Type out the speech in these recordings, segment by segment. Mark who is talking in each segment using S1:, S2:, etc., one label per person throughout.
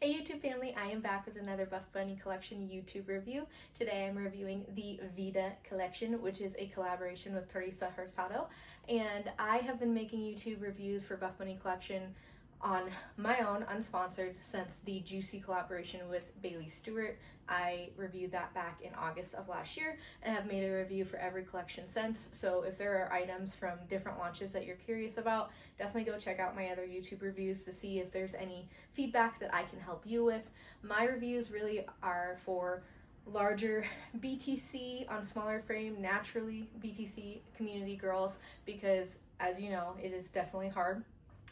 S1: Hey YouTube family, I am back with another Buffbunny collection YouTube review. Today I'm reviewing the Vida Collection, which is a collaboration with Teresa, and I have been making YouTube reviews for Buffbunny collection on my own, unsponsored, since the Juicy collaboration with Bailey Stewart. I reviewed that back in August of last year and have made a review for every collection since. So if there are items from different launches that you're curious about, definitely go check out my other YouTube reviews to see if there's any feedback that I can help you with. My reviews really are for larger BTC on smaller frame, naturally BTC community girls, because as you know, it is definitely hard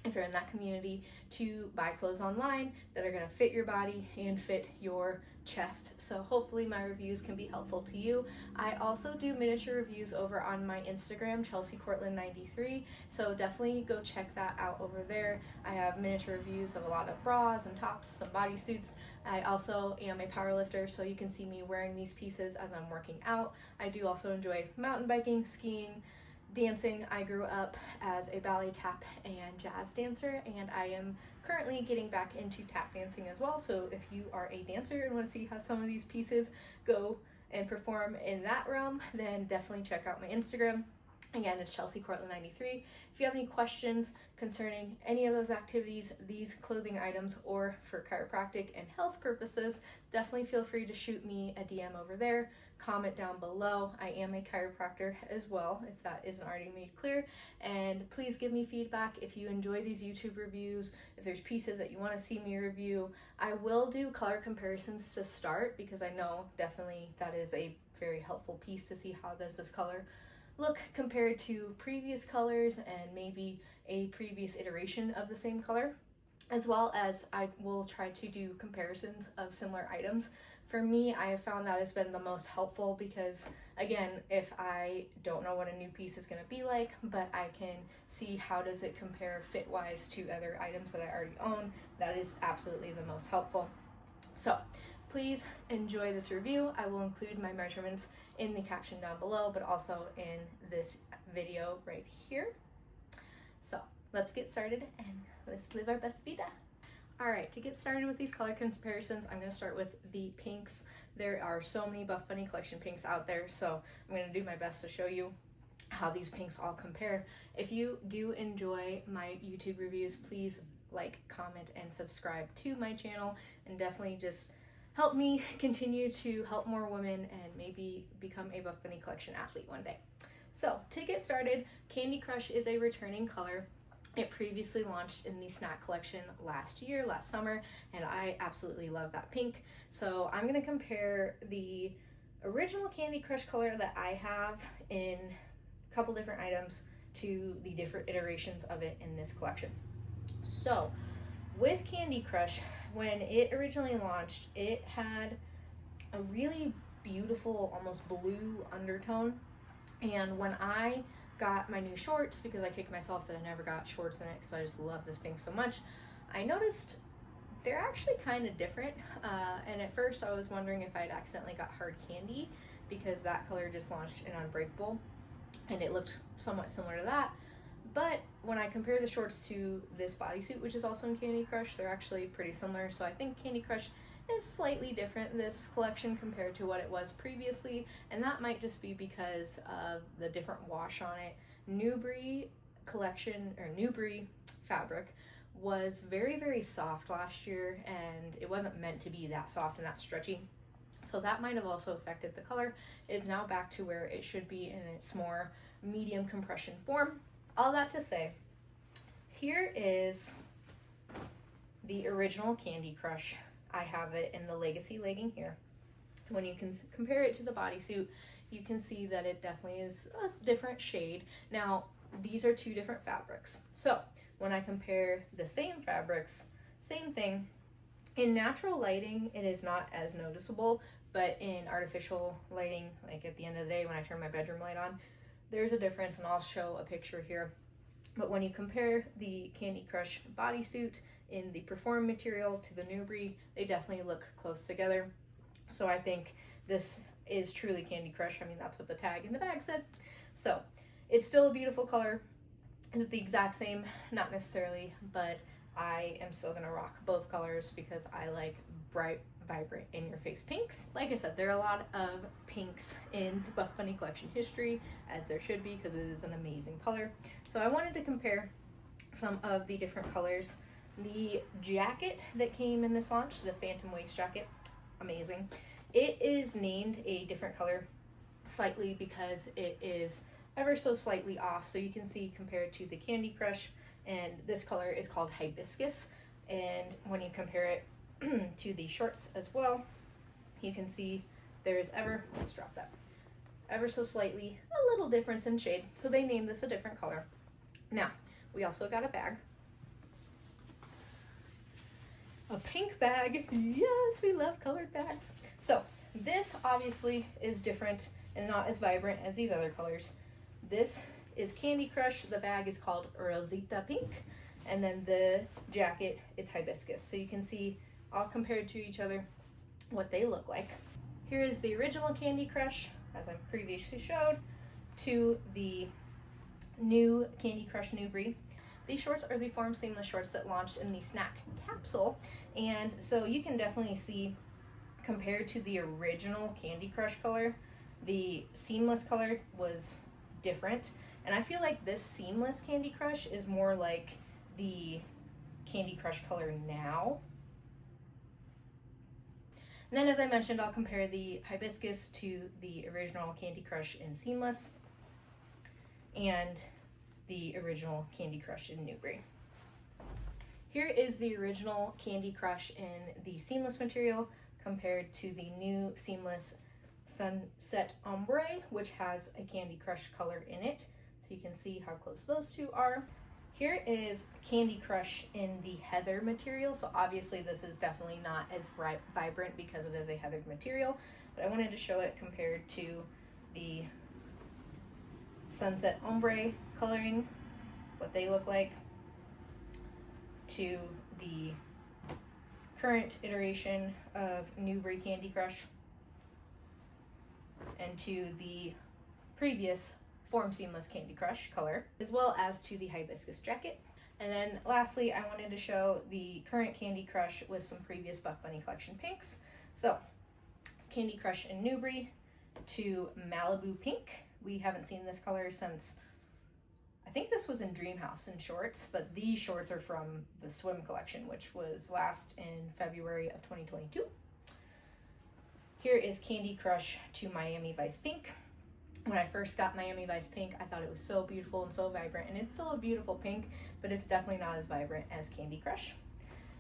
S1: if you're in that community to buy clothes online that are going to fit your body and fit your chest. So hopefully my reviews can be helpful to you. I also do miniature reviews over on my Instagram, ChelseaCourtland93, so definitely go check that out over there. I have miniature reviews of a lot of bras and tops, some bodysuits. I also am a powerlifter, so you can see me wearing these pieces as I'm working out. I do also enjoy mountain biking, skiing, dancing. I grew up as a ballet, tap, and jazz dancer, and I am currently getting back into tap dancing as well. So if you are a dancer and want to see how some of these pieces go and perform in that realm, then definitely check out my Instagram. Again, it's ChelseaCourtland93. If you have any questions concerning any of those activities, these clothing items, or for chiropractic and health purposes, definitely feel free to shoot me a DM over there. Comment down below. I am a chiropractor as well, if that isn't already made clear. And please give me feedback if you enjoy these YouTube reviews, if there's pieces that you want to see me review. I will do color comparisons to start, because I know definitely that is a very helpful piece to see how does this color look compared to previous colors and maybe a previous iteration of the same color, as well as I will try to do comparisons of similar items. For me, I have found that has been the most helpful because, again, if I don't know what a new piece is going to be like, but I can see how does it compare fit-wise to other items that I already own, that is absolutely the most helpful. So please enjoy this review. I will include my measurements in the caption down below, but also in this video right here. So let's get started and let's live our best vida. All right, to get started with these color comparisons, I'm going to start with the pinks. There are so many Buffbunny collection pinks out there, so I'm going to do my best to show you how these pinks all compare. If you do enjoy my YouTube reviews, please like, comment, and subscribe to my channel, and definitely just help me continue to help more women and maybe become a Buffbunny collection athlete one day. So to get started, Candy Crush is a returning color. It previously launched in the snack collection last summer, and I absolutely love that pink. So I'm going to compare the original Candy Crush color that I have in a couple different items to the different iterations of it in this collection. So with Candy Crush, when it originally launched, it had a really beautiful, almost blue undertone. And when I got my new shorts, because I kicked myself that I never got shorts in it because I just love this pink so much, I noticed they're actually kind of different. And at first I was wondering if I'd accidentally got hard candy, because that color just launched in Unbreakable and it looked somewhat similar to that. But when I compare the shorts to this bodysuit, which is also in Candy Crush, they're actually pretty similar. So I think Candy Crush is slightly different this collection compared to what it was previously, and that might just be because of the different wash on it. Newbury collection, or Newbury fabric, was very, very soft last year, and it wasn't meant to be that soft and that stretchy. So that might have also affected the color. It is now back to where it should be in its more medium compression form. All that to say, here is the original Candy Crush. I have it in the Legacy legging here. When you can compare it to the bodysuit, you can see that it definitely is a different shade. Now, these are two different fabrics. So when I compare the same fabrics, same thing, in natural lighting, it is not as noticeable, but in artificial lighting, like at the end of the day when I turn my bedroom light on, there's a difference, and I'll show a picture here. But when you compare the Candy Crush bodysuit in the Perform material to the Newbury, they definitely look close together. So I think this is truly Candy Crush. I mean, that's what the tag in the bag said. So it's still a beautiful color. Is it the exact same? Not necessarily, but I am still gonna rock both colors because I like bright, vibrant, in-your-face pinks. Like I said, there are a lot of pinks in the Buffbunny collection history, as there should be, because it is an amazing color. So I wanted to compare some of the different colors. The jacket that came in this launch, the Phantom Waist jacket, amazing. It is named a different color slightly because it is ever so slightly off. So you can see compared to the Candy Crush, and this color is called Hibiscus. And when you compare it to the shorts as well, you can see there is let's drop that, ever so slightly a little difference in shade. So they named this a different color. Now, we also got a bag. A pink bag. Yes, we love colored bags. So this obviously is different and not as vibrant as these other colors. This is Candy Crush. The bag is called Rosita Pink. And then the jacket is Hibiscus. So you can see all compared to each other what they look like. Here is the original Candy Crush, as I previously showed, to the new Candy Crush Newbie. These shorts are the Form Seamless shorts that launched in the snack capsule. And so you can definitely see, compared to the original Candy Crush color, the seamless color was different. And I feel like this seamless Candy Crush is more like the Candy Crush color now. And then, as I mentioned, I'll compare the Hibiscus to the original Candy Crush in seamless and the original Candy Crush in Newbie. Here is the original Candy Crush in the seamless material compared to the new seamless Sunset Ombre, which has a Candy Crush color in it. So you can see how close those two are. Here is Candy Crush in the heather material. So obviously this is definitely not as vibrant because it is a heathered material, but I wanted to show it compared to the Sunset Ombre coloring, what they look like, to the current iteration of Newbie Candy Crush, and to the previous Form Seamless Candy Crush color, as well as to the Hibiscus jacket. And then lastly, I wanted to show the current Candy Crush with some previous Buffbunny collection pinks. So Candy Crush in Newbie to Malibu Pink. We haven't seen this color since, I think this was in Dreamhouse in shorts, but these shorts are from the swim collection, which was last in February of 2022. Here is Candy Crush to Miami Vice Pink. When I first got Miami Vice Pink, I thought it was so beautiful and so vibrant, and it's still a beautiful pink, but it's definitely not as vibrant as Candy Crush.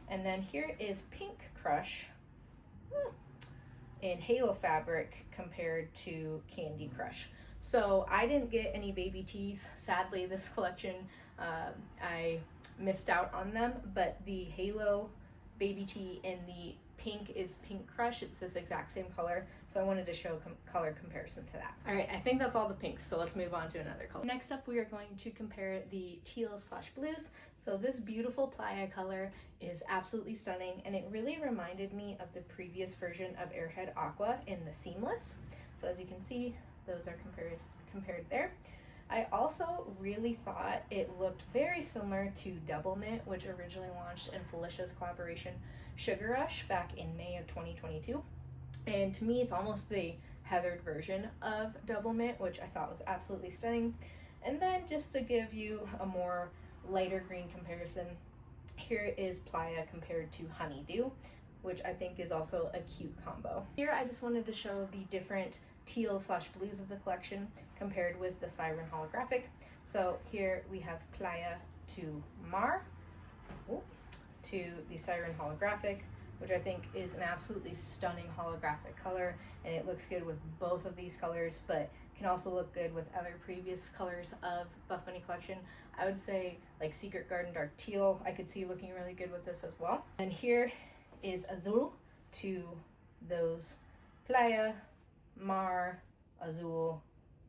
S1: And then here is Pink Crush in Halo fabric compared to Candy Crush. So I didn't get any baby tees, sadly, this collection. I missed out on them, but the Halo baby tee in the pink is Pink Crush. It's this exact same color, so I wanted to show color comparison to that. All right, I think that's all the pinks, so let's move on to another color. Next up, we are going to compare the teal/blues. So this beautiful Playa color is absolutely stunning, and it really reminded me of the previous version of Airhead Aqua in the seamless. So as you can see, those are compared there. I also really thought it looked very similar to Double Mint, which originally launched in Felicia's collaboration Sugar Rush back in May of 2022. And to me, it's almost the heathered version of Double Mint, which I thought was absolutely stunning. And then just to give you a more lighter green comparison, here is Playa compared to Honeydew, which I think is also a cute combo. Here I just wanted to show the different teal/blues of the collection compared with the Siren holographic. So here we have Playa to Mar, to the Siren holographic, which I think is an absolutely stunning holographic color, and it looks good with both of these colors, but can also look good with other previous colors of Buffbunny collection. I would say like Secret Garden Dark Teal, I could see looking really good with this as well. And here is Azul to those Playa, Mar, Azul,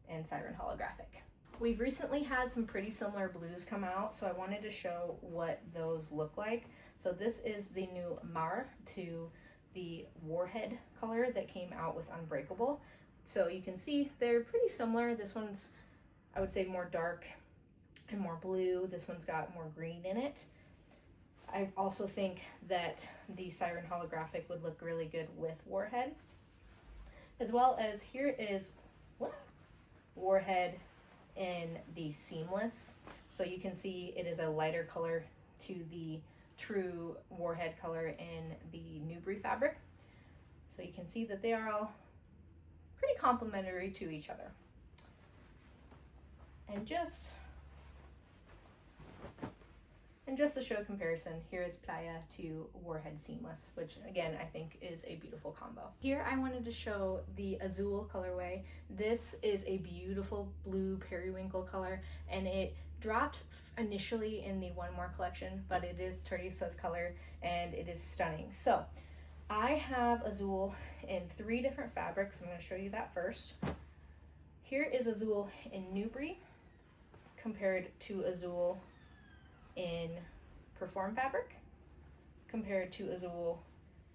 S1: and Siren holographic. We've recently had some pretty similar blues come out, so I wanted to show what those look like. So this is the new Mar to the Warhead color that came out with Unbreakable. So you can see they're pretty similar. This one's, I would say, more dark and more blue. This one's got more green in it. I also think that the Siren holographic would look really good with Warhead. As well as here is Warhead in the Seamless. So you can see it is a lighter color to the true Warhead color in the Newbury fabric. So you can see that they are all pretty complementary to each other. And just to show a comparison, here is Playa to Warhead Seamless, which again I think is a beautiful combo. Here I wanted to show the Azul colorway. This is a beautiful blue periwinkle color, and it dropped initially in the One More collection, but it is Teresa's color and it is stunning. So I have Azul in 3 different fabrics. I'm going to show you that first. Here is Azul in Newbury compared to Azul in Perform fabric compared to Azul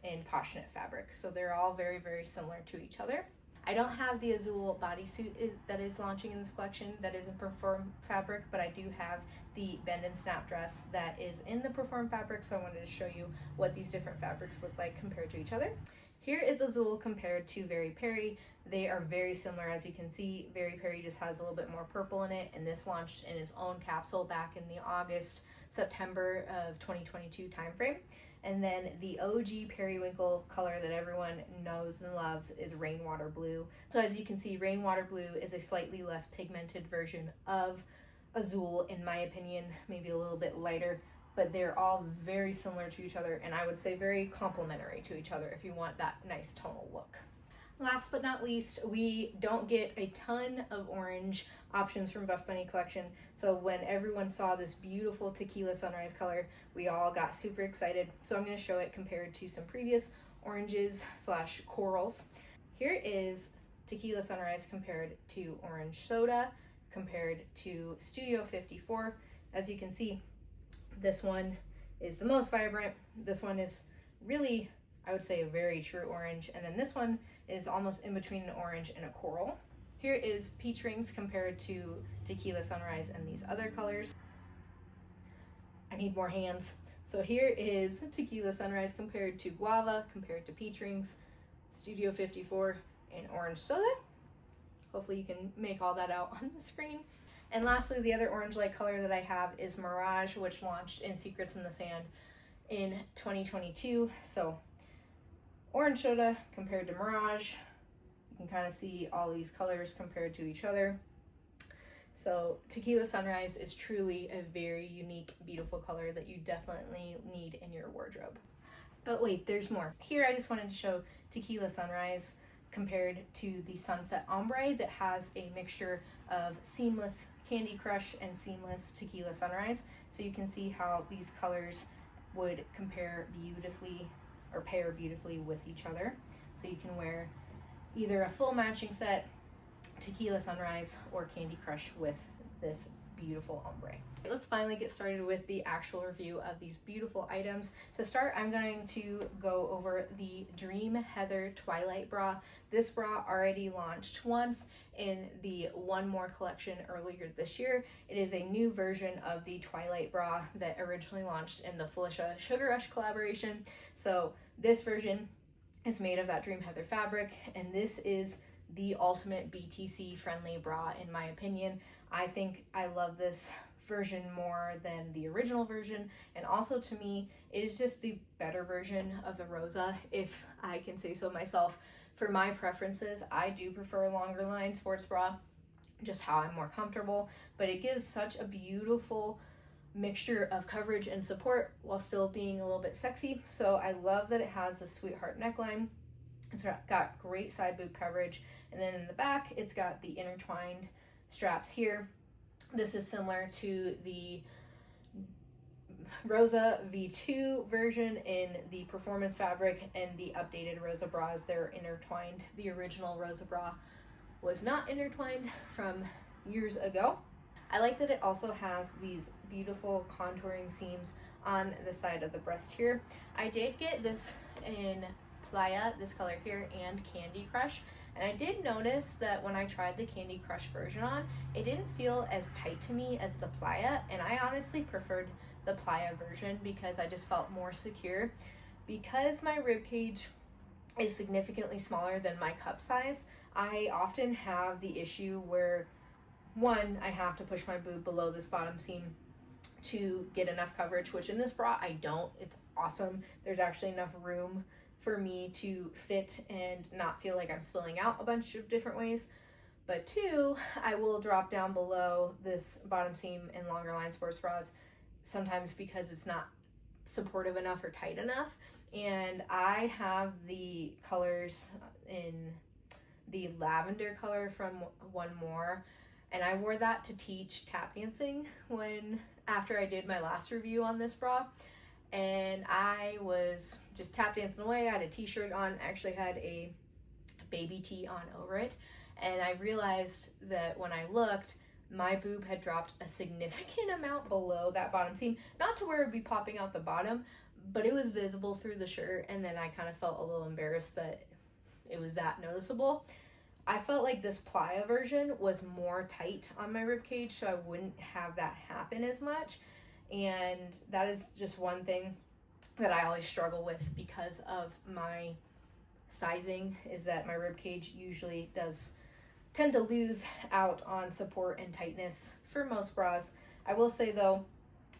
S1: in Poshknit fabric. So they're all very, very similar to each other. I don't have the Azul bodysuit that is launching in this collection that is in Perform fabric, but I do have the bend and snap dress that is in the Perform fabric, so I wanted to show you what these different fabrics look like compared to each other. Here is Azul compared to Very Perry. They are very similar, as you can see. Very Perry just has a little bit more purple in it, and this launched in its own capsule back in the August-September of 2022 timeframe. And then the OG periwinkle color that everyone knows and loves is Rainwater Blue. So as you can see, Rainwater Blue is a slightly less pigmented version of Azul, in my opinion, maybe a little bit lighter, but they're all very similar to each other, and I would say very complementary to each other if you want that nice tonal look. Last but not least, we don't get a ton of orange options from Buffbunny collection, so when everyone saw this beautiful Tequila Sunrise color, we all got super excited. So I'm going to show it compared to some previous oranges slash corals. Here is Tequila Sunrise compared to Orange Soda, compared to Studio 54. As you can see, this one is the most vibrant. This one is really, I would say, a very true orange, and then this one is almost in between an orange and a coral. Here is Peach Rings compared to Tequila Sunrise and these other colors. I need more hands. So here is Tequila Sunrise compared to Guava, compared to Peach Rings, Studio 54, and Orange Soda. Hopefully you can make all that out on the screen. And lastly, the other orange-like color that I have is Mirage, which launched in Secrets in the Sand in 2022. So Orange Soda compared to Mirage. You can kind of see all these colors compared to each other. So Tequila Sunrise is truly a very unique, beautiful color that you definitely need in your wardrobe. But wait, there's more. Here I just wanted to show Tequila Sunrise compared to the Sunset Ombre that has a mixture of seamless Candy Crush and seamless Tequila Sunrise. So you can see how these colors would compare beautifully or pair beautifully with each other. So you can wear either a full matching set, Tequila Sunrise, or Candy Crush with this beautiful ombre. Let's finally get started with the actual review of these beautiful items. To start, I'm going to go over the Dream Heather Twilight bra. This bra already launched once in the One More collection earlier this year. It is a new version of the Twilight bra that originally launched in the Felicia Sugar Rush collaboration. So this version is made of that Dream Heather fabric, and this is the ultimate BTC friendly bra in my opinion. I think I love this version more than the original version, and also to me it is just the better version of the Rosa, if I can say so myself. For my preferences, I do prefer a longer line sports bra, just how I'm more comfortable, but it gives such a beautiful mixture of coverage and support while still being a little bit sexy. So I love that it has a sweetheart neckline. It's got great side boob coverage, and then in the back it's got the intertwined straps here. This is similar to the Rosa V2 version in the performance fabric, and the updated Rosa bras, they're intertwined. The original Rosa bra was not intertwined from years ago. I like that it also has these beautiful contouring seams on the side of the breast here. I did get this in Playa, this color here, and Candy Crush, and I did notice that when I tried the Candy Crush version on, it didn't feel as tight to me as the Playa, and I honestly preferred the Playa version because I just felt more secure. Because my rib cage is significantly smaller than my cup size, I often have the issue where, one, I have to push my boob below this bottom seam to get enough coverage, which in this bra I don't. It's awesome. There's actually enough room for me to fit and not feel like I'm spilling out a bunch of different ways. But two, I will drop down below this bottom seam in longer line sports bras, sometimes because it's not supportive enough or tight enough. And I have the colors in the lavender color from One More, and I wore that to teach tap dancing after I did my last review on this bra, and I was just tap dancing away. I had a t-shirt on, actually had a baby tee on over it, and I realized that when I looked, my boob had dropped a significant amount below that bottom seam, not to where it would be popping out the bottom, but it was visible through the shirt, and then I kind of felt a little embarrassed that it was that noticeable. I felt like this Playa version was more tight on my rib cage, so I wouldn't have that happen as much. And that is just one thing that I always struggle with because of my sizing, is that my rib cage usually does tend to lose out on support and tightness for most bras. I will say though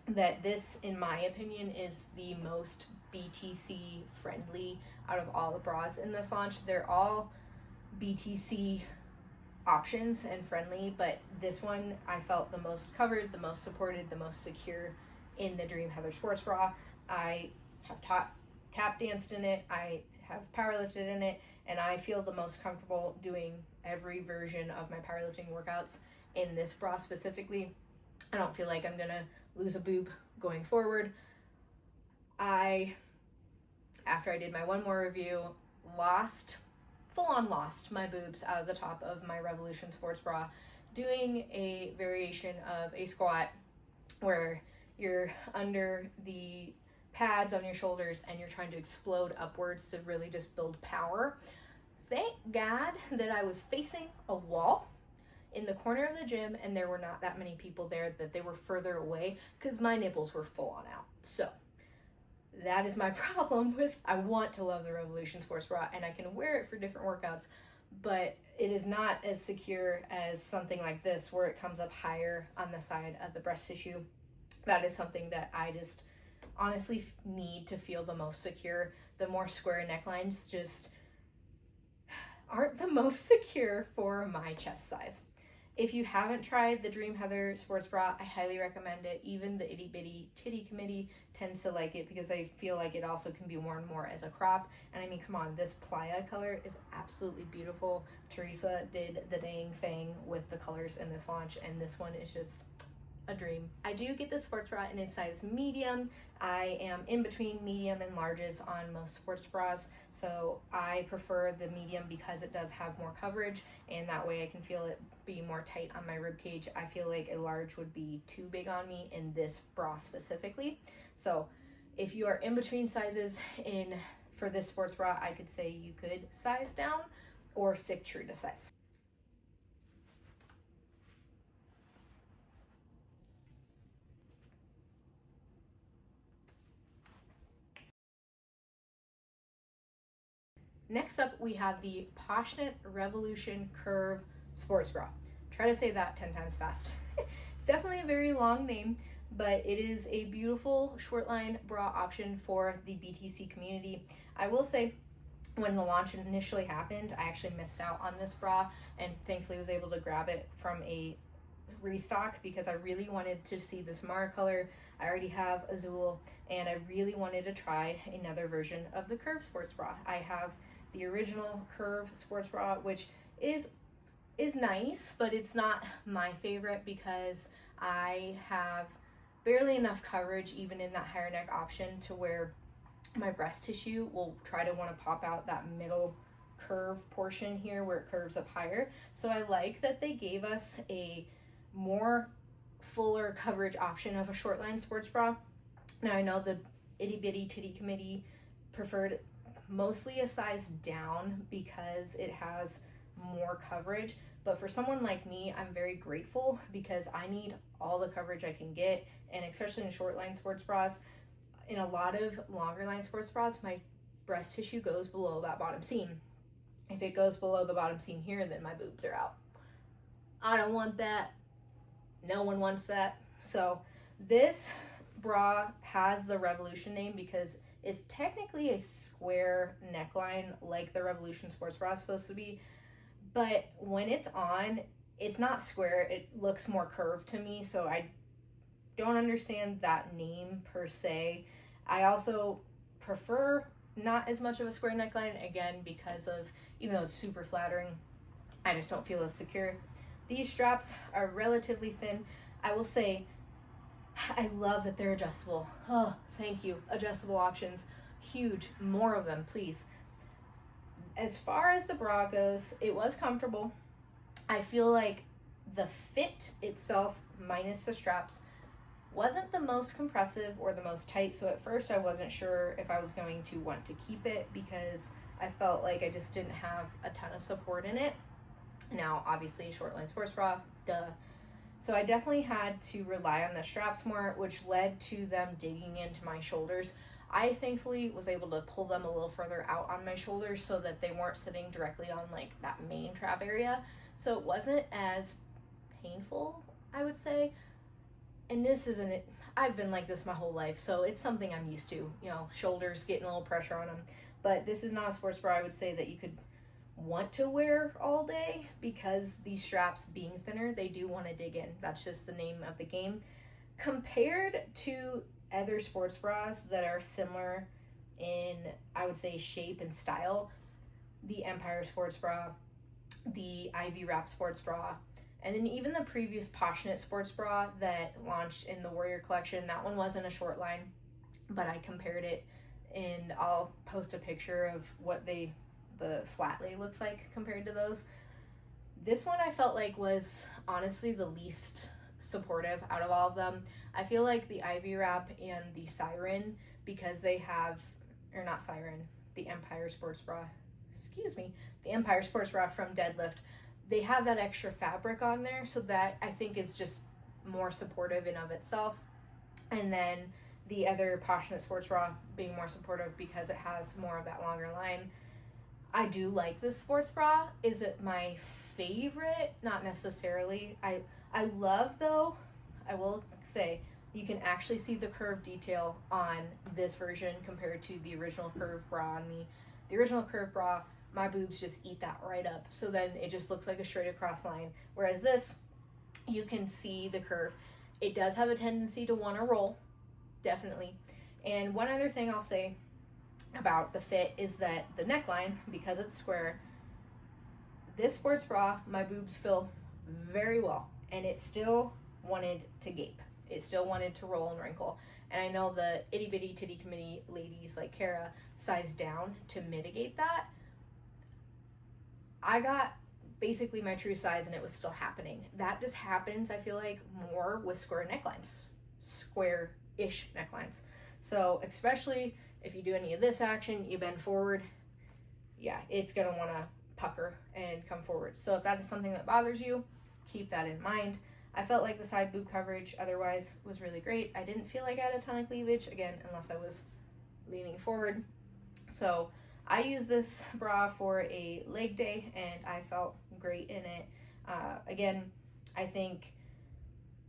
S1: that this, in my opinion, is the most BTC friendly out of all the bras in this launch. They're all BTC options and friendly, but this one I felt the most covered, the most supported, the most secure in the Dream Heather sports bra. I have tap danced in it, I have powerlifted in it, and I feel the most comfortable doing every version of my powerlifting workouts in this bra specifically. I don't feel like I'm gonna lose a boob going forward. After I did my One More review, full-on lost my boobs out of the top of my Revolution sports bra doing a variation of a squat where you're under the pads on your shoulders and you're trying to explode upwards to really just build power. Thank God that I was facing a wall in the corner of the gym and there were not that many people there, that they were further away, because my nipples were full on out. So that is my problem with, I want to love the Revolution sports bra and I can wear it for different workouts, but it is not as secure as something like this where it comes up higher on the side of the breast tissue. That is something that I just honestly need to feel the most secure. The more square necklines just aren't the most secure for my chest size. If you haven't tried the Dream Heather sports bra, I highly recommend it. Even the itty bitty titty committee tends to like it because I feel like it also can be worn more as a crop. And I mean, come on, this Playa color is absolutely beautiful. Teresa did the dang thing with the colors in this launch, and this one is just a dream. I do get the sports bra in a size medium. I am in between medium and larges on most sports bras, so I prefer the medium because it does have more coverage, and that way I can feel it be more tight on my rib cage. I feel like a large would be too big on me in this bra specifically. So if you are in between sizes for this sports bra, I could say you could size down or stick true to size. Next up, we have the Poshknit Revolution Curve Sports Bra. Try to say that 10 times fast. It's definitely a very long name, but it is a beautiful short line bra option for the BTC community. I will say, when the launch initially happened, I actually missed out on this bra and thankfully was able to grab it from a restock because I really wanted to see this Mara color. I already have Azul, and I really wanted to try another version of the Curve sports bra. I have the original Curve sports bra, which is nice, but it's not my favorite because I have barely enough coverage even in that higher neck option to where my breast tissue will try to want to pop out that middle curve portion here where it curves up higher. So I like that they gave us a more fuller coverage option of a short line sports bra. Now I know the itty bitty titty committee preferred mostly a size down because it has more coverage, But for someone like me, I'm very grateful because I need all the coverage I can get, and especially in short line sports bras. In a lot of longer line sports bras, my breast tissue goes below that bottom seam. If it goes below the bottom seam here, then my boobs are out. I don't want that. No one wants that. So this bra has the Revolution name because it's technically a square neckline like the Revolution sports bra is supposed to be. But when it's on, it's not square. It looks more curved to me. So I don't understand that name per se. I also prefer not as much of a square neckline, again, because of, even though it's super flattering, I just don't feel as secure. These straps are relatively thin. I will say, I love that they're adjustable. Oh, thank you. Adjustable options, huge. More of them, please. As far as the bra goes, it was comfortable. I feel like the fit itself, minus the straps, wasn't the most compressive or the most tight. So at first I wasn't sure if I was going to want to keep it because I felt like I just didn't have a ton of support in it. Now, obviously, short line sports bra, duh. So I definitely had to rely on the straps more, which led to them digging into my shoulders. I thankfully was able to pull them a little further out on my shoulders so that they weren't sitting directly on like that main trap area. So it wasn't as painful, I would say. And this isn't it. I've been like this my whole life, so it's something I'm used to, you know, shoulders getting a little pressure on them. But this is not a sports bra I would say that you could want to wear all day because these straps being thinner, they do want to dig in. That's just the name of the game. Compared to other sports bras that are similar in, I would say, shape and style, the Empire sports bra, the Ivy Wrap sports bra, and then even the previous Poshknit sports bra that launched in the Warrior collection, that one wasn't a short line, but I compared it, and I'll post a picture of what the flat lay looks like compared to those. This one I felt like was honestly the least supportive out of all of them. I feel like the Ivy Wrap and the Siren, because they have, or not Siren, the Empire sports bra, the Empire sports bra from Deadlift, they have that extra fabric on there, so that I think is just more supportive in of itself. And then the other Poshknit sports bra being more supportive because it has more of that longer line. I do like this sports bra. Is it my favorite? Not necessarily. I love, though, I will say, you can actually see the curve detail on this version compared to the original curve bra on me. The original curve bra, my boobs just eat that right up. So then it just looks like a straight across line. Whereas this, you can see the curve. It does have a tendency to want to roll, definitely. And one other thing I'll say about the fit is that the neckline, because it's square, this sports bra, my boobs fill very well, and it still wanted to gape. It still wanted to roll and wrinkle. And I know the itty bitty titty committee ladies like Kara sized down to mitigate that. I got basically my true size and it was still happening. That just happens, I feel like, more with square necklines, square-ish necklines. So especially if you do any of this action, you bend forward, yeah, it's gonna wanna pucker and come forward. So if that is something that bothers you, keep that in mind. I felt like the side boob coverage otherwise was really great. I didn't feel like I had a ton of cleavage, again, unless I was leaning forward. So I used this bra for a leg day and I felt great in it. Again, I think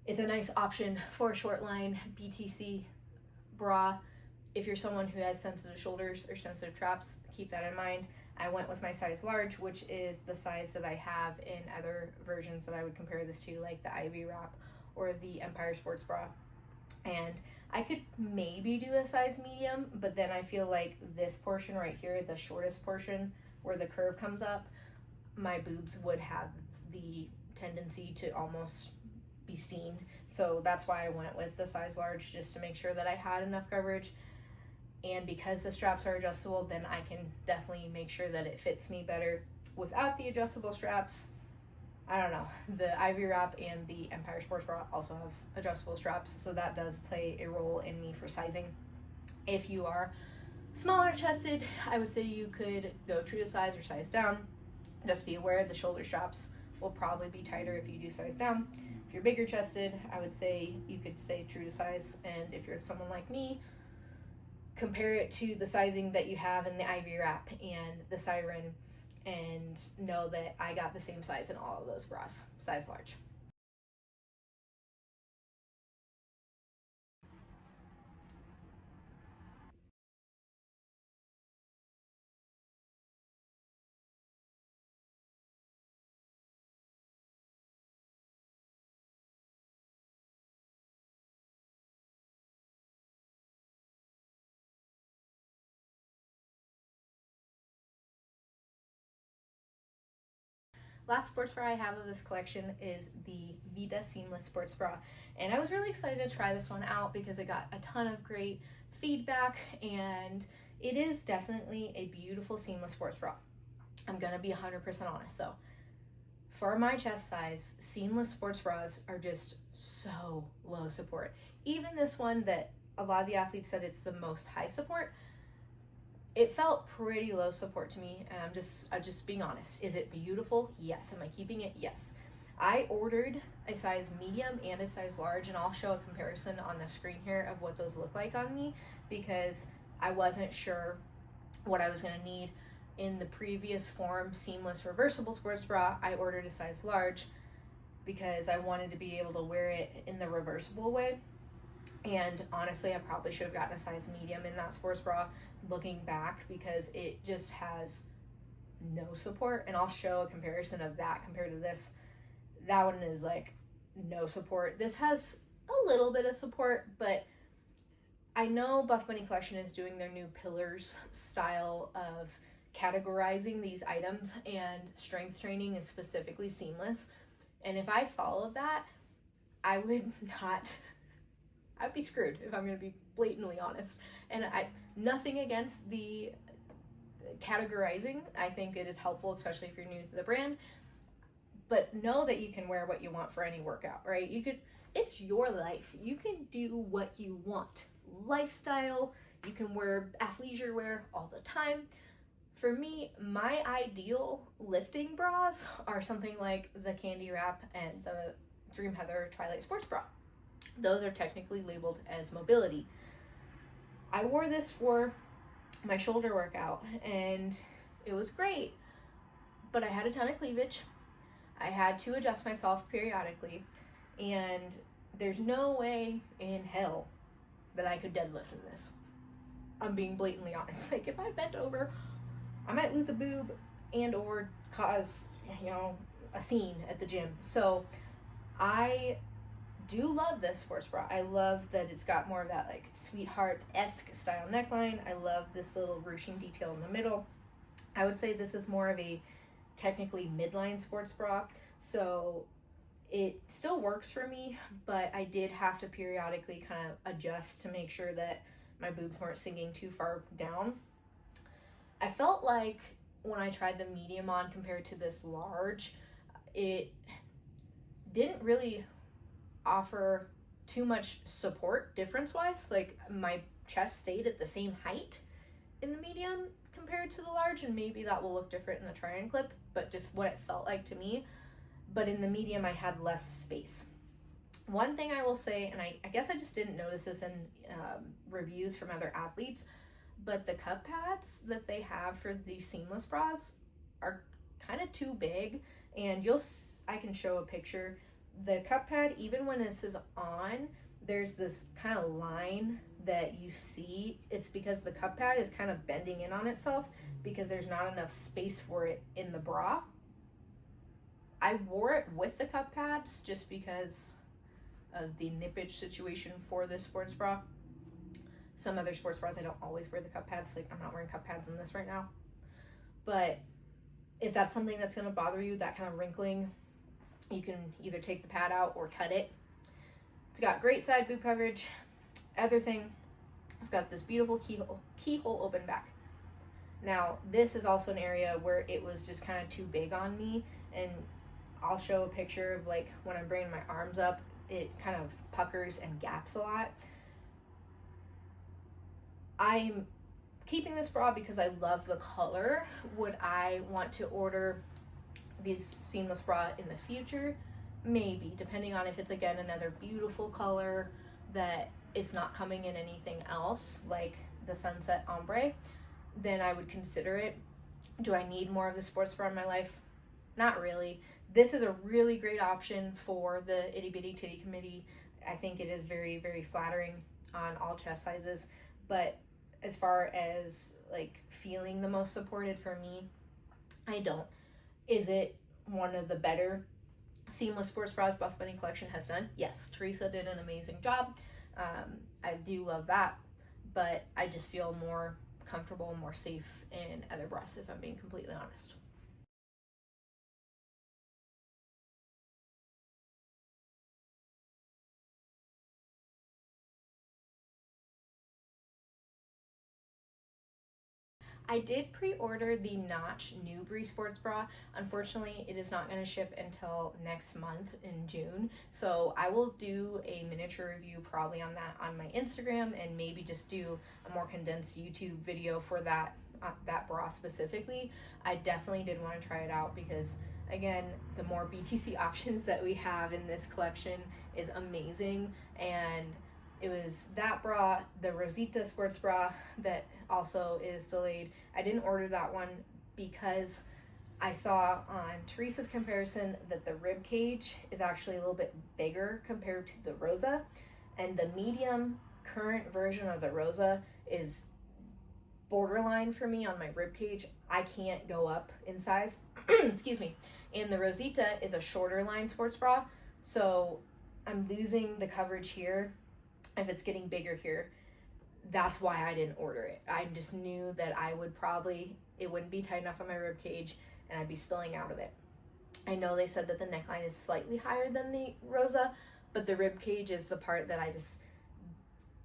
S1: it's a nice option for a short line BTC bra. If you're someone who has sensitive shoulders or sensitive traps, keep that in mind. I went with my size large, which is the size that I have in other versions that I would compare this to, like the Ivy Wrap or the Empire Sports Bra. And I could maybe do a size medium, but then I feel like this portion right here, the shortest portion where the curve comes up, my boobs would have the tendency to almost be seen. So that's why I went with the size large, just to make sure that I had enough coverage. And because the straps are adjustable, then I can definitely make sure that it fits me better. Without the adjustable straps, I don't know, the Ivy Wrap and the Empire Sports Bra also have adjustable straps, so that does play a role in me for sizing. If you are smaller chested, I would say you could go true to size or size down. Just be aware the shoulder straps will probably be tighter if you do size down. If you're bigger chested, I would say you could say true to size. And if you're someone like me, compare it to the sizing that you have in the Ivy Wrap and the Siren, and know that I got the same size in all of those bras, size large. Last sports bra I have of this collection is the Vida Seamless sports bra, and I was really excited to try this one out because it got a ton of great feedback, and it is definitely a beautiful seamless sports bra. I'm gonna be 100% honest though. For my chest size, seamless sports bras are just so low support. Even this one that a lot of the athletes said it's the most high support, it felt pretty low support to me, and I'm just being honest. Is it beautiful? Yes. Am I keeping it? Yes. I ordered a size medium and a size large, and I'll show a comparison on the screen here of what those look like on me because I wasn't sure what I was gonna need. In the previous form, seamless reversible sports bra, I ordered a size large because I wanted to be able to wear it in the reversible way. And honestly, I probably should have gotten a size medium in that sports bra looking back because it just has no support. And I'll show a comparison of that compared to this. That one is like no support. This has a little bit of support, but I know Buffbunny Collection is doing their new pillars style of categorizing these items, and strength training is specifically seamless. And if I followed that, I would not, I'd be screwed if I'm going to be blatantly honest. And nothing against the categorizing. I think it is helpful, especially if you're new to the brand. But know that you can wear what you want for any workout, right? It's your life. You can do what you want. Lifestyle, you can wear athleisure wear all the time. For me, my ideal lifting bras are something like the Candy Wrap and the Dream Heather Twilight Sports Bra. Those are technically labeled as mobility. I wore this for my shoulder workout and it was great, but I had a ton of cleavage. I had to adjust myself periodically, and there's no way in hell that I could deadlift in this. I'm being blatantly honest. Like, if I bent over, I might lose a boob and or cause, a scene at the gym. So I do love this sports bra. I love that it's got more of that like sweetheart-esque style neckline. I love this little ruching detail in the middle. I would say this is more of a technically midline sports bra, so it still works for me, but I did have to periodically kind of adjust to make sure that my boobs weren't sinking too far down. I felt like when I tried the medium on compared to this large, it didn't really offer too much support difference wise. Like, my chest stayed at the same height in the medium compared to the large, and maybe that will look different in the try-on clip, but just what it felt like to me. But in the medium, I had less space. One thing I will say, and I guess I just didn't notice this in reviews from other athletes, but the cup pads that they have for these seamless bras are kind of too big, and I can show a picture. The cup pad, even when this is on, there's this kind of line that you see. It's because the cup pad is kind of bending in on itself because there's not enough space for it in the bra. I wore it with the cup pads just because of the nippage situation for this sports bra. Some other sports bras, I don't always wear the cup pads. Like, I'm not wearing cup pads in this right now. But if that's something that's going to bother you, that kind of wrinkling, you can either take the pad out or cut it. It's got great side boob coverage. Other thing, it's got this beautiful keyhole open back. Now, this is also an area where it was just kind of too big on me, and I'll show a picture of like when I'm bringing my arms up, it kind of puckers and gaps a lot. I'm keeping this bra because I love the color. Would I want to order these seamless bra in the future, maybe, depending on if it's again another beautiful color that is not coming in anything else like the sunset ombre, then I would consider it. Do I need more of the sports bra in my life? Not really. This is a really great option for the itty bitty titty committee. I think it is very, very flattering on all chest sizes, but as far as like feeling the most supported for me, I don't. Is it one of the better seamless sports bras Buffbunny collection has done? Yes, Teresa did an amazing job. I do love that, but I just feel more comfortable, more safe in other bras, if I'm being completely honest. I did pre-order the Notch Newbury sports bra. Unfortunately, it is not going to ship until next month in June. So I will do a miniature review probably on that on my Instagram, and maybe just do a more condensed YouTube video for that bra specifically. I definitely did want to try it out because, again, the more BTC options that we have in this collection is amazing. And it was that bra, the Rosita sports bra that also is delayed. I didn't order that one because I saw on Teresa's comparison that the rib cage is actually a little bit bigger compared to the Rosa, and the medium current version of the Rosa is borderline for me on my rib cage. I can't go up in size. Excuse me. And the Rosita is a shorter line sports bra, so I'm losing the coverage here if it's getting bigger here. That's why I didn't order it. I just knew that I would probably, it wouldn't be tight enough on my rib cage and I'd be spilling out of it. I know they said that the neckline is slightly higher than the Rosa, but the rib cage is the part that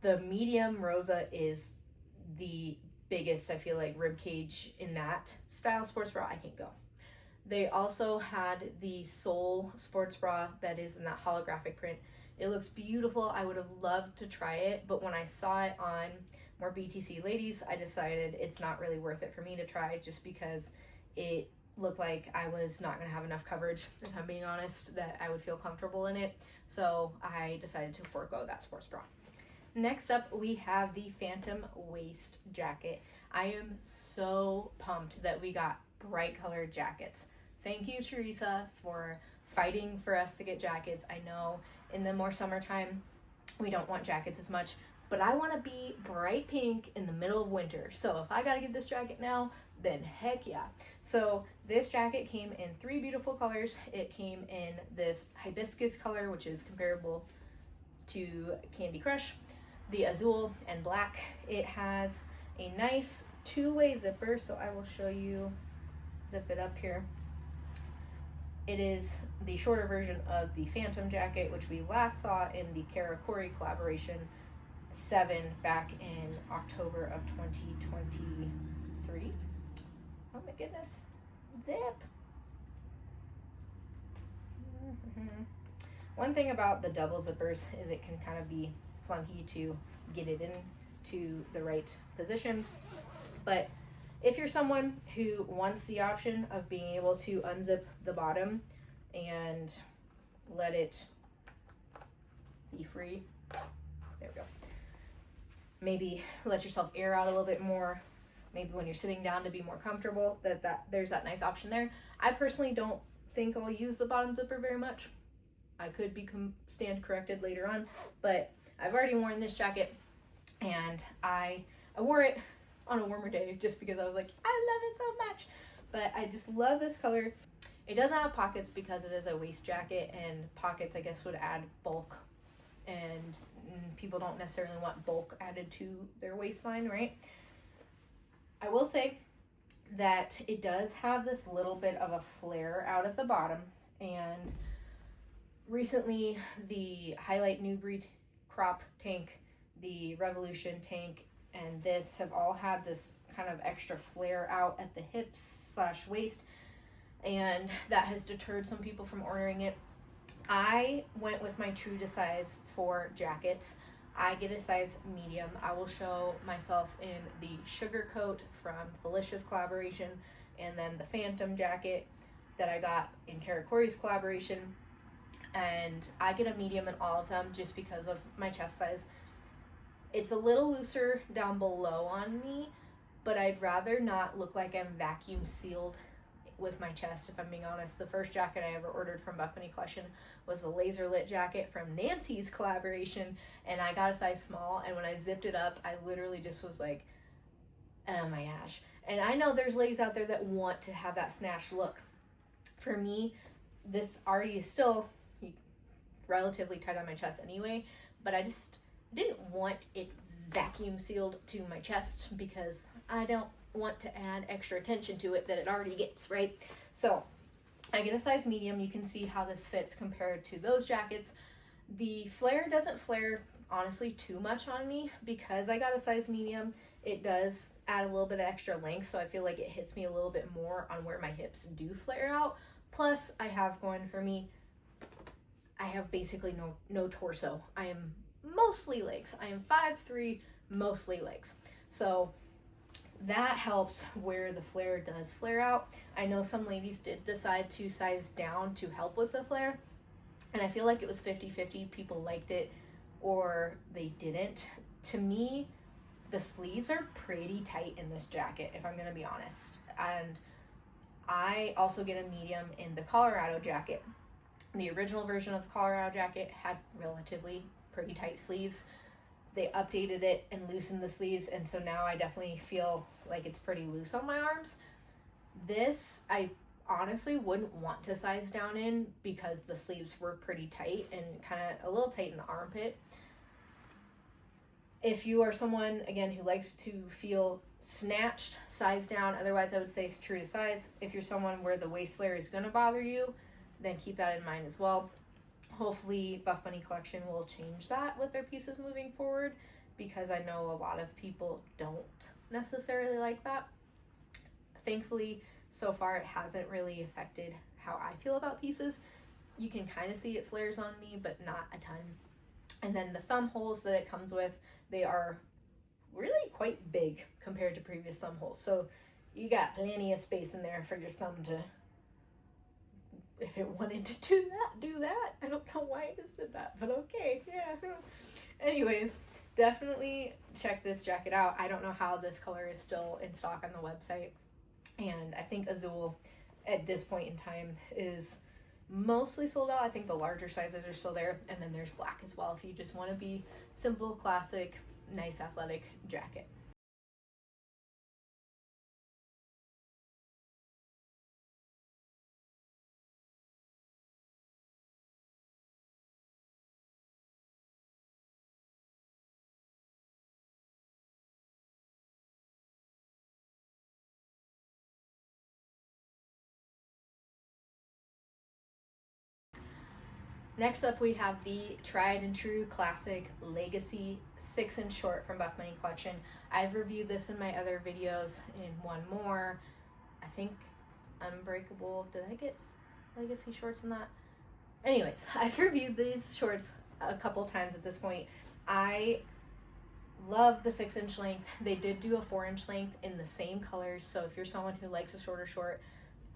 S1: the medium Rosa is the biggest, I feel like, rib cage in that style sports bra I can go. They also had the Soul sports bra that is in that holographic print. It looks beautiful. I would have loved to try it, but when I saw it on more BTC ladies, I decided it's not really worth it for me to try, just because it looked like I was not going to have enough coverage, if I'm being honest, that I would feel comfortable in it. So I decided to forego that sports bra. Next up, we have the Phantom Waist Jacket. I am so pumped that we got bright colored jackets. Thank you, Teresa, for fighting for us to get jackets. I know in the more summertime, we don't want jackets as much, but I want to be bright pink in the middle of winter. So if I got to get this jacket now, then heck yeah. So this jacket came in 3 beautiful colors. It came in this hibiscus color, which is comparable to Candy Crush, the azul, and black. It has a nice 2-way zipper, so I will show you, zip it up here. It is the shorter version of the Phantom jacket, which we last saw in the Kara Corey collaboration 7 back in October of 2023. Oh my goodness, zip. One thing about the double zippers is it can kind of be funky to get it into the right position, but if you're someone who wants the option of being able to unzip the bottom and let it be free, there we go. Maybe let yourself air out a little bit more, maybe when you're sitting down to be more comfortable, there's that nice option there. I personally don't think I'll use the bottom zipper very much. I could stand corrected later on, but I've already worn this jacket, and I wore it on a warmer day just because I was like, I love it so much. But I just love this color. It doesn't have pockets because it is a waist jacket, and pockets, I guess, would add bulk, and people don't necessarily want bulk added to their waistline, right? I will say that it does have this little bit of a flare out at the bottom, and recently the Highlight Newbury crop tank, the Revolution tank, and this have all had this kind of extra flare out at the hips / waist, and that has deterred some people from ordering it. I went with my true to size for jackets. I get a size medium. I will show myself in the Sugar Coat from Felicia's collaboration, and then the Phantom jacket. that I got in Kara Corey's collaboration, and I get a medium in all of them just because of my chest size. It's a little looser down below on me, but I'd rather not look like I'm vacuum sealed with my chest, if I'm being honest. The first jacket I ever ordered from Buffbunny Collection was a laser lit jacket from Nancy's collaboration, and I got a size small, and when I zipped it up, I literally just was like, oh my gosh. And I know there's ladies out there that want to have that snatched look. For me, this already is still relatively tight on my chest anyway, but I just didn't want it vacuum sealed to my chest because I don't want to add extra attention to it that it already gets, right? So I get a size medium. You can see how this fits compared to those jackets. The flare doesn't flare honestly too much on me because I got a size medium. It does add a little bit of extra length, so I feel like it hits me a little bit more on where my hips do flare out. Plus, I have going for me, I have basically no torso. I am mostly legs. I am 5'3", mostly legs. So that helps where the flare does flare out. I know some ladies did decide to size down to help with the flare, and I feel like it was 50-50. People liked it or they didn't. To me, the sleeves are pretty tight in this jacket, if I'm gonna be honest. And I also get a medium in the Colorado jacket. The original version of the Colorado jacket had relatively pretty tight sleeves. They updated it and loosened the sleeves, and so now I definitely feel like it's pretty loose on my arms. This, I honestly wouldn't want to size down in because the sleeves were pretty tight and kind of a little tight in the armpit. If you are someone, again, who likes to feel snatched, size down. Otherwise, I would say it's true to size. If you're someone where the waist flare is going to bother you, then keep that in mind as well. Hopefully, Buffbunny Collection will change that with their pieces moving forward, because I know a lot of people don't necessarily like that. Thankfully, so far, it hasn't really affected how I feel about pieces. You can kind of see it flares on me, but not a ton. And then the thumb holes that it comes with, they are really quite big compared to previous thumb holes. So you got plenty of space in there for your thumb to, if it wanted to do that. I don't know why I just did that, but okay, yeah. Anyways, definitely check this jacket out. I don't know how this color is still in stock on the website. And I think Azul at this point in time is mostly sold out. I think the larger sizes are still there, and then there's black as well if you just want to be simple, classic, nice athletic jacket. Next up, we have the tried and true classic Legacy 6-inch short from Buffbunny Collection. I've reviewed this in my other videos in one more. I think Unbreakable. Did I get Legacy shorts in that? Anyways, I've reviewed these shorts a couple times at this point. I love the 6-inch length. They did do a 4-inch length in the same colors. So if you're someone who likes a shorter short,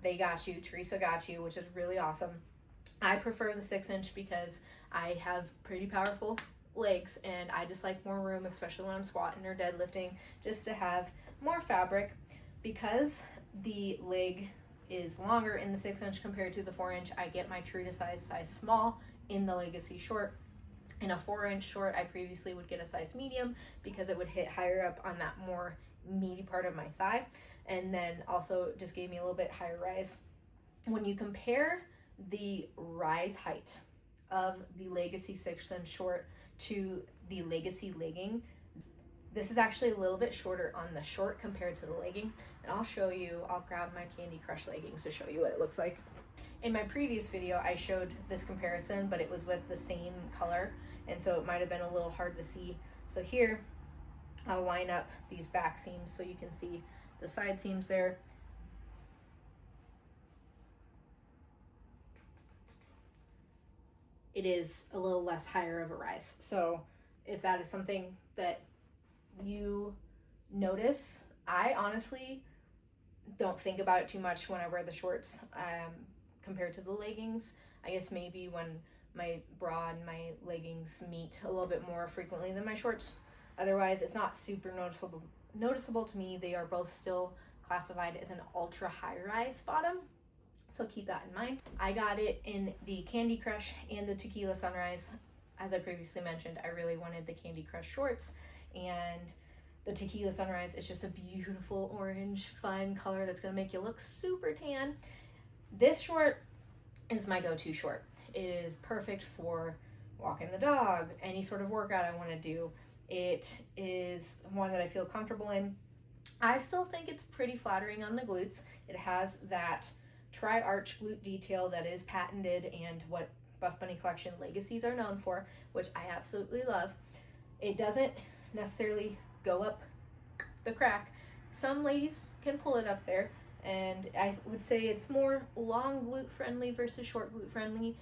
S1: they got you. Teresa got you, which is really awesome. I prefer the 6-inch because I have pretty powerful legs and I just like more room, especially when I'm squatting or deadlifting, just to have more fabric. Because the leg is longer in the 6-inch compared to the 4-inch, I get my true to size small in the Legacy short. In a 4-inch short, I previously would get a size medium because it would hit higher up on that more meaty part of my thigh, and then also just gave me a little bit higher rise. When you compare the rise height of the Legacy 6-inch short to the Legacy legging, this is actually a little bit shorter on the short compared to the legging, and I'll show you. I'll grab my Candy Crush leggings to show you what it looks like. In my previous video, I showed this comparison, but it was with the same color, and so it might have been a little hard to see. So here, I'll line up these back seams so you can see the side seams there. It is a little less higher of a rise. So if that is something that you notice, I honestly don't think about it too much when I wear the shorts compared to the leggings. I guess maybe when my bra and my leggings meet a little bit more frequently than my shorts. Otherwise, it's not super noticeable to me. They are both still classified as an ultra high rise bottom, so keep that in mind. I got it in the Candy Crush and the Tequila Sunrise. As I previously mentioned, I really wanted the Candy Crush shorts, and the Tequila Sunrise is just a beautiful orange, fun color that's gonna make you look super tan. This short is my go-to short. It is perfect for walking the dog, any sort of workout I wanna do. It is one that I feel comfortable in. I still think it's pretty flattering on the glutes. It has that tri-arch glute detail that is patented and what Buffbunny Collection legacies are known for, which I absolutely love. It doesn't necessarily go up the crack. Some ladies can pull it up there, and I would say it's more long glute friendly versus short glute friendly.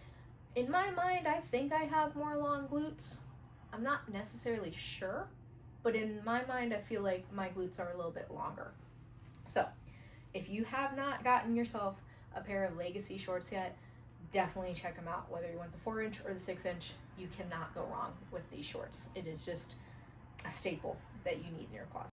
S1: In my mind, I think I have more long glutes. I'm not necessarily sure, but in my mind, I feel like my glutes are a little bit longer. So if you have not gotten yourself a pair of Legacy shorts yet, definitely check them out. Whether you want the 4-inch or the 6-inch, you cannot go wrong with these shorts. It is just a staple that you need in your closet.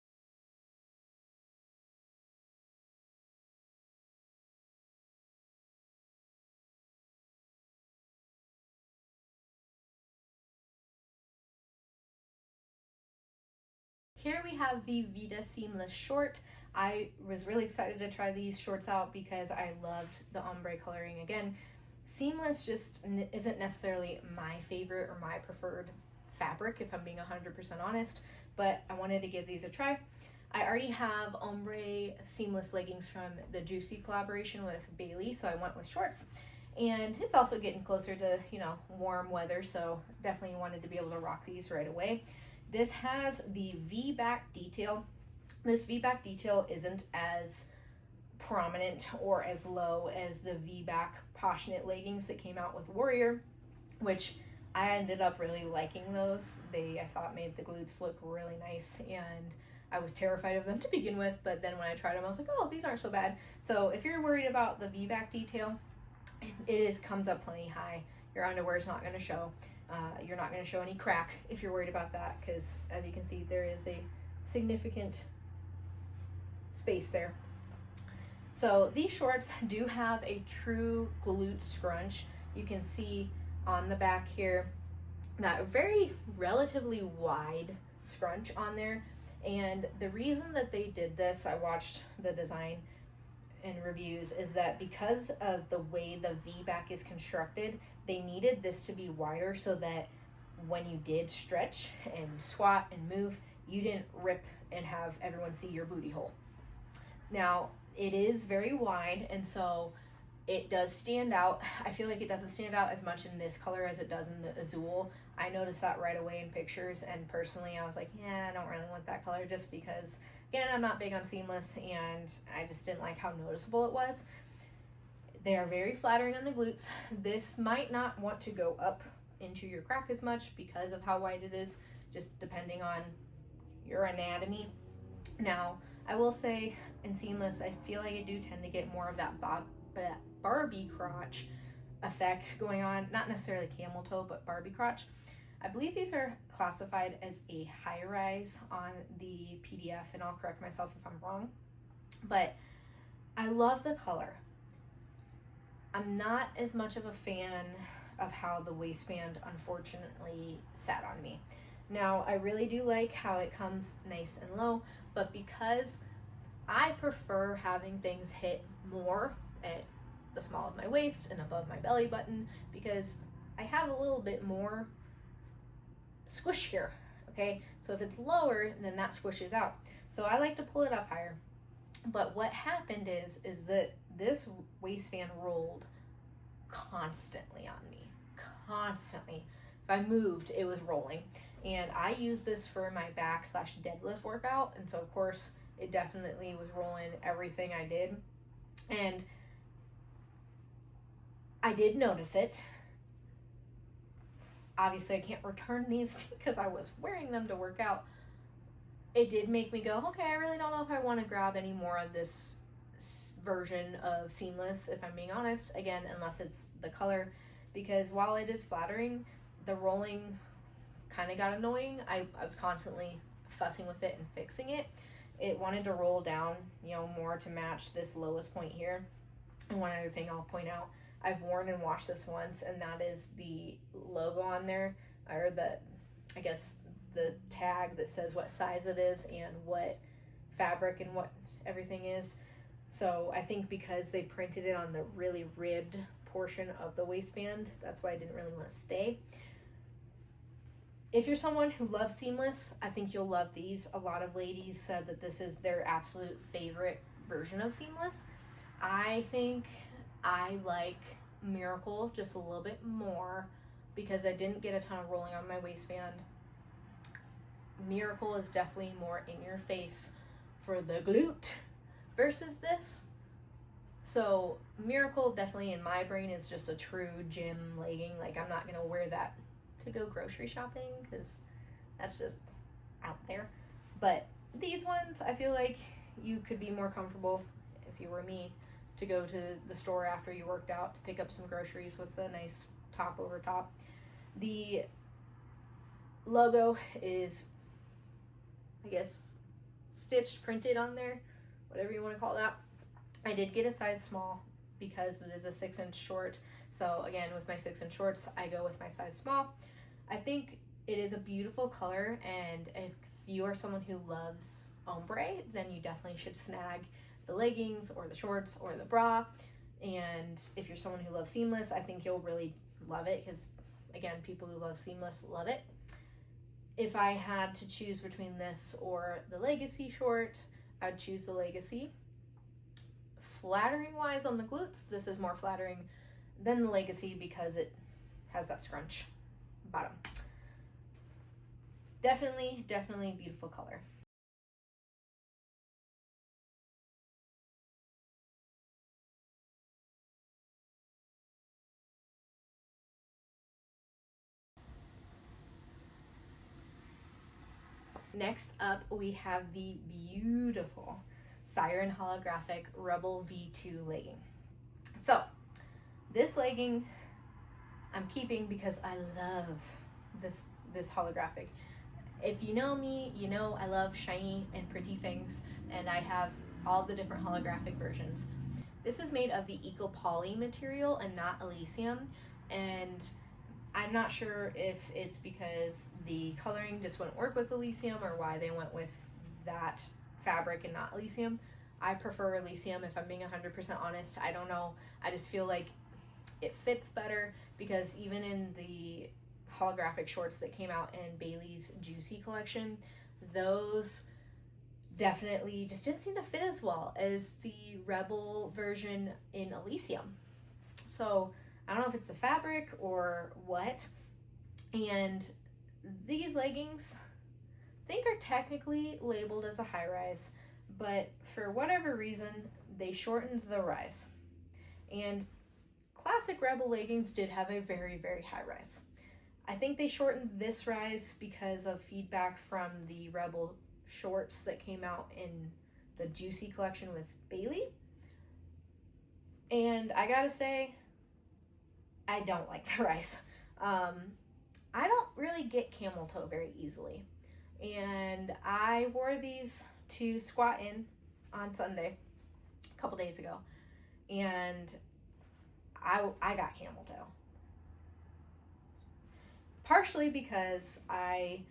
S1: Here we have the Vida Seamless short. I was really excited to try these shorts out because I loved the ombre coloring. Again, seamless just isn't necessarily my favorite or my preferred fabric, if I'm being 100% honest, but I wanted to give these a try. I already have ombre seamless leggings from the Juicy collaboration with Bailey, so I went with shorts. And it's also getting closer to, warm weather, so definitely wanted to be able to rock these right away. This has the V-back detail. This V-back detail isn't as prominent or as low as the V-back Poshknit leggings that came out with Warrior, which I ended up really liking those. I thought made the glutes look really nice, and I was terrified of them to begin with, but then when I tried them, I was like, oh, these aren't so bad. So if you're worried about the V-back detail, it comes up plenty high. Your underwear is not going to show. You're not going to show any crack if you're worried about that, because as you can see, there is a significant space there. So these shorts do have a true glute scrunch. You can see on the back here that very relatively wide scrunch on there. And the reason that they did this, I watched the design and reviews, is that because of the way the V-back is constructed, they needed this to be wider so that when you did stretch and squat and move, you didn't rip and have everyone see your booty hole. Now, it is very wide, and so it does stand out. I feel like it doesn't stand out as much in this color as it does in the Azul. I noticed that right away in pictures, and personally I was like, yeah, I don't really want that color, just because, again, I'm not big on seamless, and I just didn't like how noticeable it was. They are very flattering on the glutes. This might not want to go up into your crack as much because of how wide it is, just depending on your anatomy. Now, I will say in seamless, I feel like I do tend to get more of that Barbie crotch effect going on, not necessarily camel toe, but Barbie crotch. I believe these are classified as a high rise on the PDF, and I'll correct myself if I'm wrong, but I love the color. I'm not as much of a fan of how the waistband unfortunately sat on me. Now, I really do like how it comes nice and low, but because I prefer having things hit more at the small of my waist and above my belly button, because I have a little bit more squish here, okay? So if it's lower, then that squishes out. So I like to pull it up higher. But what happened is that this waistband rolled constantly on me, constantly. If I moved, it was rolling. And I use this for my back/deadlift workout, and so of course it definitely was rolling everything I did. And I did notice it. Obviously I can't return these because I was wearing them to work out. It did make me go, okay, I really don't know if I want to grab any more of this version of seamless, if I'm being honest, again, unless it's the color, because while it is flattering, the rolling kind of got annoying. I was constantly fussing with it and fixing it. It wanted to roll down, you know, more to match this lowest point here. And one other thing I'll point out, I've worn and washed this once, and that is the logo on there, or I guess the tag that says what size it is and what fabric and what everything is. So I think because they printed it on the really ribbed portion of the waistband, that's why I didn't really want to stay. If you're someone who loves seamless, I think you'll love these. A lot of ladies said that this is their absolute favorite version of seamless. I think I like Miracle just a little bit more because I didn't get a ton of rolling on my waistband. Miracle is definitely more in your face for the glute versus this. So Miracle definitely in my brain is just a true gym legging. Like, I'm not gonna wear that to go grocery shopping because that's just out there. But these ones, I feel like you could be more comfortable, if you were me, to go to the store after you worked out to pick up some groceries with a nice top over top. The logo is, I guess, stitched, printed on there, whatever you want to call that. I did get a size small because it is a 6-inch short. So again, with my 6-inch shorts, I go with my size small. I think it is a beautiful color, and if you are someone who loves ombre, then you definitely should snag the leggings or the shorts or the bra. And if you're someone who loves seamless, I think you'll really love it because, again, people who love seamless love it. If I had to choose between this or the Legacy short, I'd choose the Legacy. Flattering wise on the glutes, this is more flattering than the Legacy because it has that scrunch bottom. Definitely beautiful color. Next up, we have the beautiful Siren Holographic Rebel V2 legging. So this legging I'm keeping because I love this holographic. If you know me, you know I love shiny and pretty things, and I have all the different holographic versions. This is made of the Eco Poly material and not Elysium, and I'm not sure if it's because the coloring just wouldn't work with Elysium or why they went with that fabric and not Elysium. I prefer Elysium, if I'm being 100% honest. I don't know. I just feel like it fits better because even in the holographic shorts that came out in Bailey's Juicy collection, those definitely just didn't seem to fit as well as the Rebel version in Elysium. So I don't know if it's the fabric or what. And these leggings, I think, are technically labeled as a high rise, but for whatever reason, they shortened the rise. And classic Rebel leggings did have a very high rise. I think they shortened this rise because of feedback from the Rebel shorts that came out in the Juicy collection with Bailey. And I gotta say, I don't like the rise. I don't really get camel toe very easily. And I wore these to squat in on Sunday a couple days ago, and I got camel toe. Partially because I,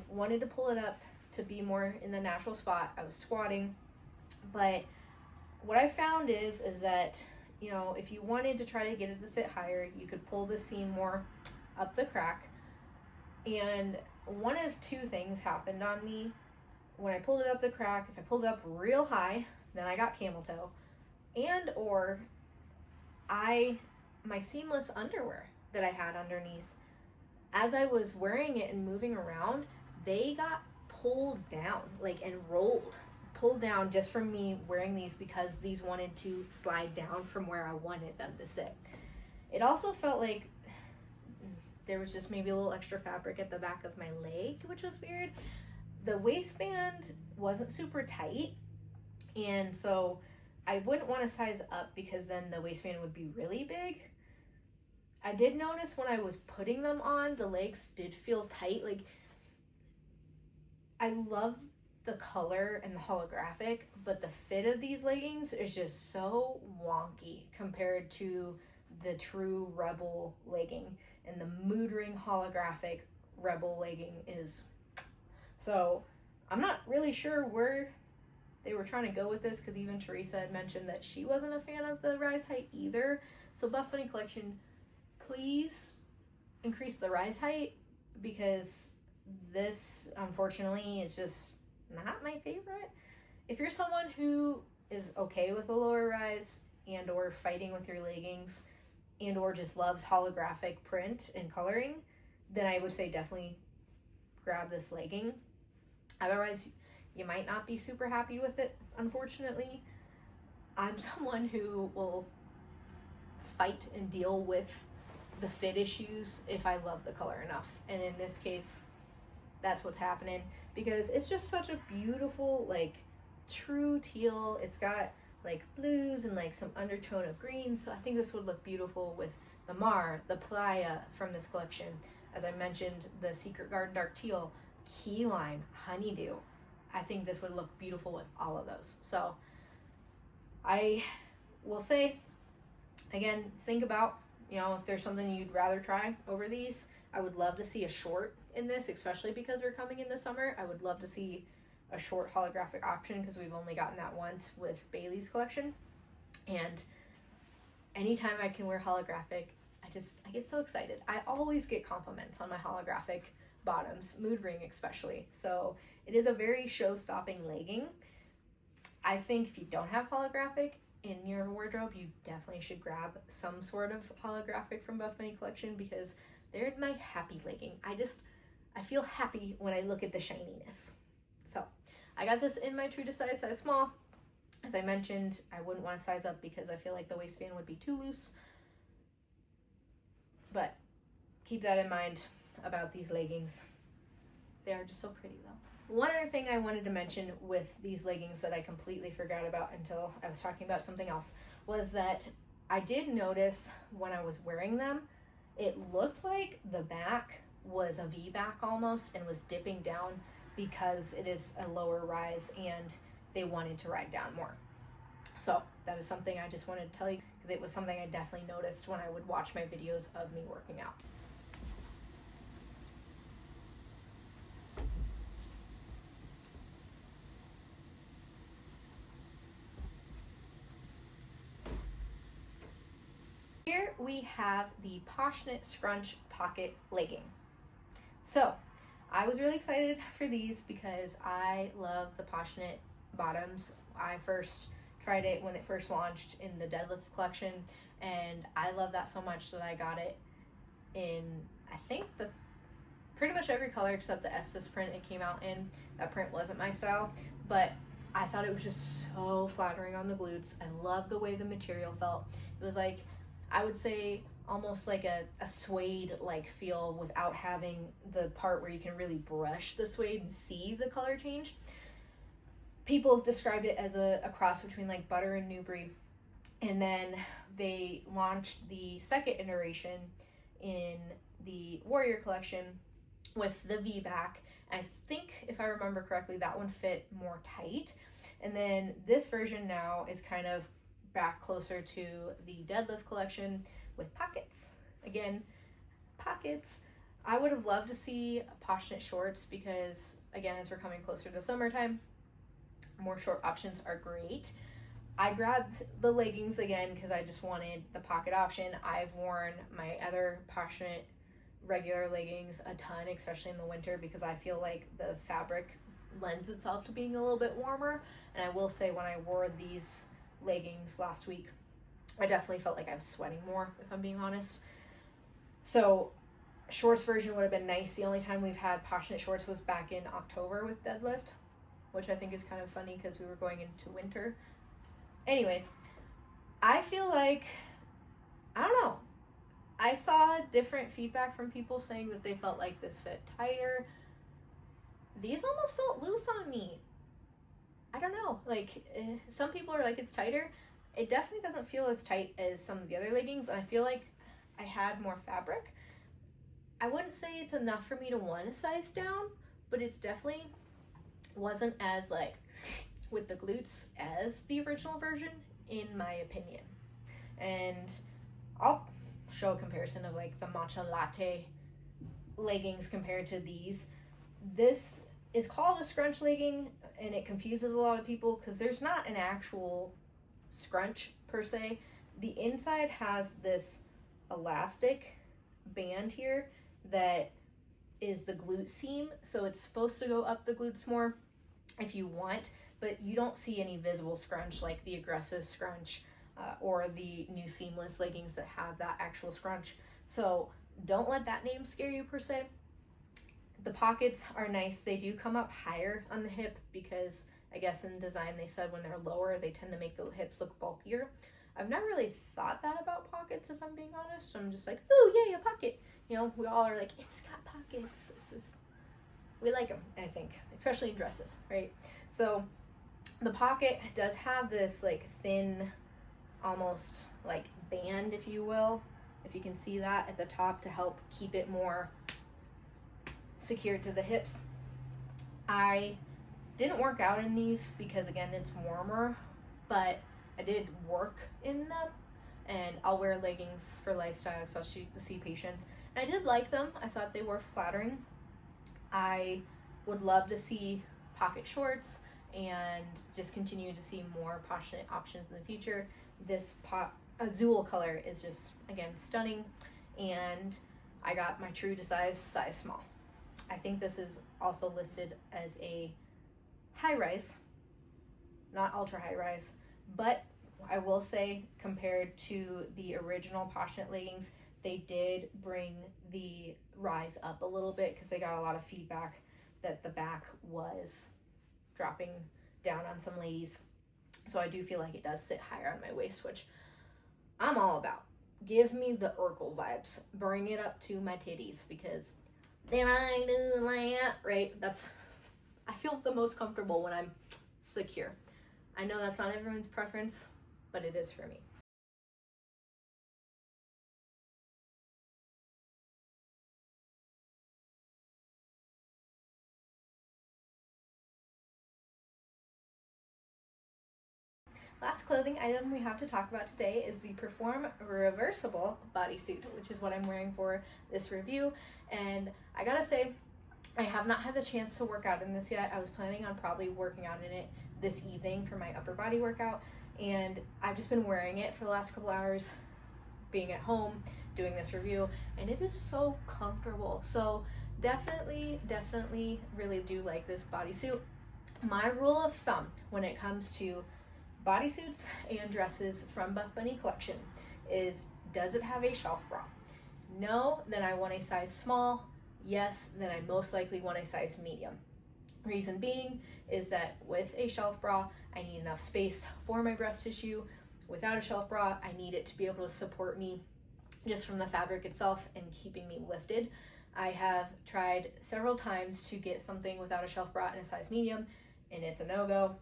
S1: wanted to pull it up to be more in the natural spot. I was squatting, but what I found is that, if you wanted to try to get it to sit higher, you could pull the seam more up the crack. And one of two things happened on me when I pulled it up the crack. If I pulled it up real high, then I got camel toe, and or my seamless underwear that I had underneath, as I was wearing it and moving around, they got pulled down, and pulled down just from me wearing these because these wanted to slide down from where I wanted them to sit. It also felt like there was just maybe a little extra fabric at the back of my leg, which was weird. The waistband wasn't super tight, and so I wouldn't want to size up because then the waistband would be really big. I did notice when I was putting them on, the legs did feel tight. Like, I love the color and the holographic, but the fit of these leggings is just so wonky compared to the true Rebel legging, and the mood ring holographic Rebel legging is. So I'm not really sure where they were trying to go with this, because even Teresa had mentioned that she wasn't a fan of the rise height either. So Buffbunny Collection, please increase the rise height, because this unfortunately is just not my favorite. If you're someone who is okay with a lower rise and or fighting with your leggings and or just loves holographic print and coloring, then I would say definitely grab this legging. Otherwise, you might not be super happy with it, unfortunately. I'm someone who will fight and deal with the fit issues if I love the color enough. And in this case, that's what's happening, because it's just such a beautiful, like, true teal. It's got like blues and like some undertone of green. So I think this would look beautiful with the Mar, the Playa from this collection. As I mentioned, the Secret Garden Dark Teal, Key Lime, Honeydew. I think this would look beautiful with all of those. So I will say, again, think about, if there's something you'd rather try over these. I would love to see a short in this, especially because we're coming into summer. I would love to see a short holographic option, because we've only gotten that once with Bailey's collection. And anytime I can wear holographic, I get so excited. I always get compliments on my holographic bottoms, mood ring especially. So it is a very show-stopping legging. I think if you don't have holographic in your wardrobe, you definitely should grab some sort of holographic from Buffbunny Collection, because they're my happy legging. I feel happy when I look at the shininess. So I got this in my true to size small. As I mentioned, I wouldn't want to size up because I feel like the waistband would be too loose. But keep that in mind about these leggings. They are just so pretty though. One other thing I wanted to mention with these leggings that I completely forgot about until I was talking about something else was that I did notice when I was wearing them, it looked like the back was a V-back almost and was dipping down, because it is a lower rise and they wanted to ride down more. So that is something I just wanted to tell you, because it was something I definitely noticed when I would watch my videos of me working out. Here we have the Poshknit Scrunch Pocket Legging. So I was really excited for these because I love the Poshknit bottoms. I first tried it when it first launched in the Deadlift collection, and I love that so much that I got it in, I think, pretty much every color except the Estes print it came out in. That print wasn't my style, but I thought it was just so flattering on the glutes. I love the way the material felt. It was like, I would say almost like a suede like feel without having the part where you can really brush the suede and see the color change. People described it as a cross between like butter and Newbury. And then they launched the second iteration in the Warrior collection with the V-back. I think, if I remember correctly, that one fit more tight. And then this version now is kind of back closer to the Deadlift collection with pockets. Again, pockets. I would have loved to see Poshknit shorts, because again, as we're coming closer to summertime, more short options are great. I grabbed the leggings again because I just wanted the pocket option. I've worn my other Poshknit regular leggings a ton, especially in the winter, because I feel like the fabric lends itself to being a little bit warmer. And I will say, when I wore these leggings last week, I definitely felt like I was sweating more, if I'm being honest. So shorts version would have been nice. The only time we've had Poshknit shorts was back in October with Deadlift, which I think is kind of funny because we were going into winter. Anyways, I feel like, I don't know, I saw different feedback from people saying that they felt like this fit tighter. These almost felt loose on me. I don't know, like some people are like it's tighter. It definitely doesn't feel as tight as some of the other leggings, and I feel like I had more fabric. I wouldn't say it's enough for me to want a size down, but it's definitely wasn't as like with the glutes as the original version, in my opinion. And I'll show a comparison of like the matcha latte leggings compared to these. This is called a scrunch legging, and it confuses a lot of people because there's not an actual scrunch per se. The inside has this elastic band here that is the glute seam, so it's supposed to go up the glutes more if you want, but you don't see any visible scrunch like the aggressive scrunch or the new seamless leggings that have that actual scrunch. So don't let that name scare you per se. The pockets are nice. They do come up higher on the hip because I guess in design they said when they're lower they tend to make the hips look bulkier. I've never really thought that about pockets, if I'm being honest. I'm just like, oh yay, a pocket. You know, we all are like, it's got pockets. We like them, I think, especially in dresses, right? So the pocket does have this like thin, almost like band, if you will, if you can see that at the top, to help keep it more secured to the hips. I didn't work out in these because again it's warmer, but I did work in them, and I'll wear leggings for lifestyle, especially to see patients. And I did like them. I thought they were flattering. I would love to see pocket shorts and just continue to see more Poshknit options in the future. This Azul color is just, again, stunning, and I got my true to size small. I think this is also listed as a high rise, not ultra high rise, but I will say compared to the original Poshknit leggings, they did bring the rise up a little bit because they got a lot of feedback that the back was dropping down on some ladies. So I do feel like it does sit higher on my waist, which I'm all about. Give me the Urkel vibes. Bring it up to my titties, because then I do that, right? I feel the most comfortable when I'm secure. I know that's not everyone's preference, but it is for me. Last clothing item we have to talk about today is the Perform Reversible Bodysuit, which is what I'm wearing for this review. And I gotta say, I have not had the chance to work out in this yet. I was planning on probably working out in it this evening for my upper body workout, and I've just been wearing it for the last couple hours, being at home, doing this review, and it is so comfortable. So definitely really do like this bodysuit. My rule of thumb when it comes to bodysuits and dresses from Buffbunny collection is, does it have a shelf bra? No, then I want a size small. Yes, then I most likely want a size medium. Reason being is that with a shelf bra, I need enough space for my breast tissue. Without a shelf bra, I need it to be able to support me just from the fabric itself and keeping me lifted. I have tried several times to get something without a shelf bra in a size medium, and it's a no-go.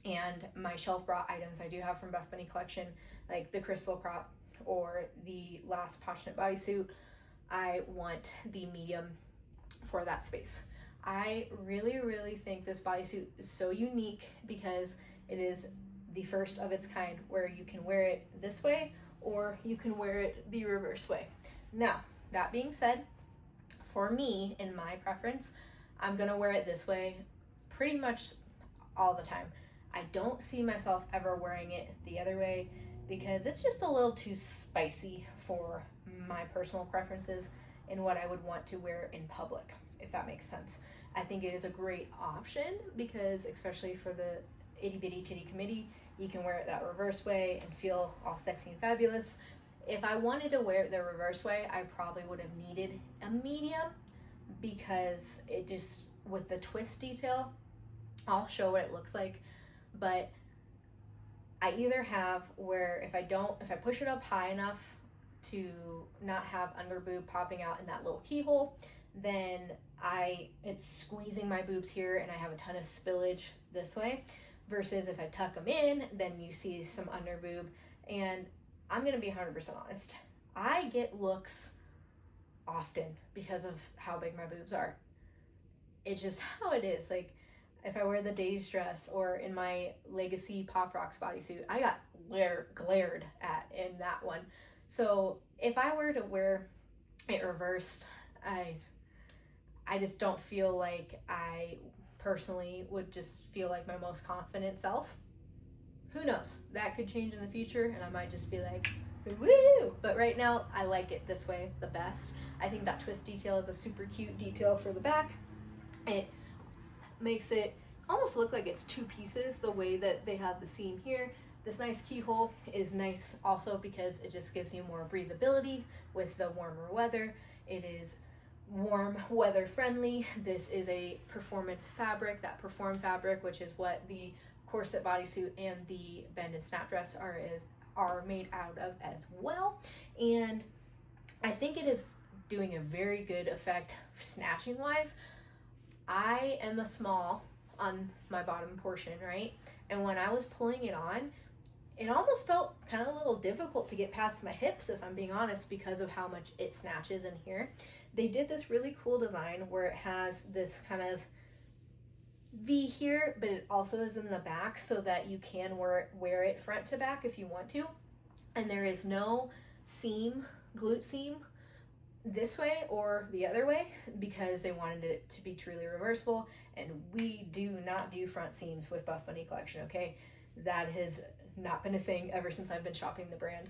S1: And my shelf bra items I do have from Buffbunny collection, like the crystal crop or the last Poshknit bodysuit, I want the medium for that space. I really think this bodysuit is so unique because it is the first of its kind where you can wear it this way or you can wear it the reverse way. Now, that being said, for me, in my preference, I'm gonna wear it this way pretty much all the time. I don't see myself ever wearing it the other way because it's just a little too spicy for my personal preferences and what I would want to wear in public, if that makes sense. I think it is a great option because, especially for the itty bitty titty committee, you can wear it that reverse way and feel all sexy and fabulous. If I wanted to wear it the reverse way, I probably would have needed a medium because it just, with the twist detail, I'll show what it looks like. But I either have where if I push it up high enough to not have under boob popping out in that little keyhole, then it's squeezing my boobs here and I have a ton of spillage this way. versus if I tuck them in, then you see some under boob. And I'm gonna be 100% honest, I get looks often because of how big my boobs are. It's just how it is. Like if I wear the Days dress or in my Legacy Pop Rocks bodysuit, I got glared at in that one. So if I were to wear it reversed, I just don't feel like I personally would just feel like my most confident self. Who knows? That could change in the future and I might just be like, woo! But right now, I like it this way the best. I think that twist detail is a super cute detail for the back. It makes it almost look like it's two pieces, the way that they have the seam here. This nice keyhole is nice also because it just gives you more breathability with the warmer weather. It is warm weather friendly. This is a performance fabric, that Perform fabric, which is what the corset bodysuit and the bend and snap dress are made out of as well. And I think it is doing a very good effect snatching wise. I am a small on my bottom portion, right? And when I was pulling it on, it almost felt kind of a little difficult to get past my hips, if I'm being honest, because of how much it snatches in here. They did this really cool design where it has this kind of V here, but it also is in the back so that you can wear it front to back if you want to. And there is no seam, glute seam, this way or the other way because they wanted it to be truly reversible. And we do not do front seams with Buffbunny collection, okay? That has not been a thing ever since I've been shopping the brand.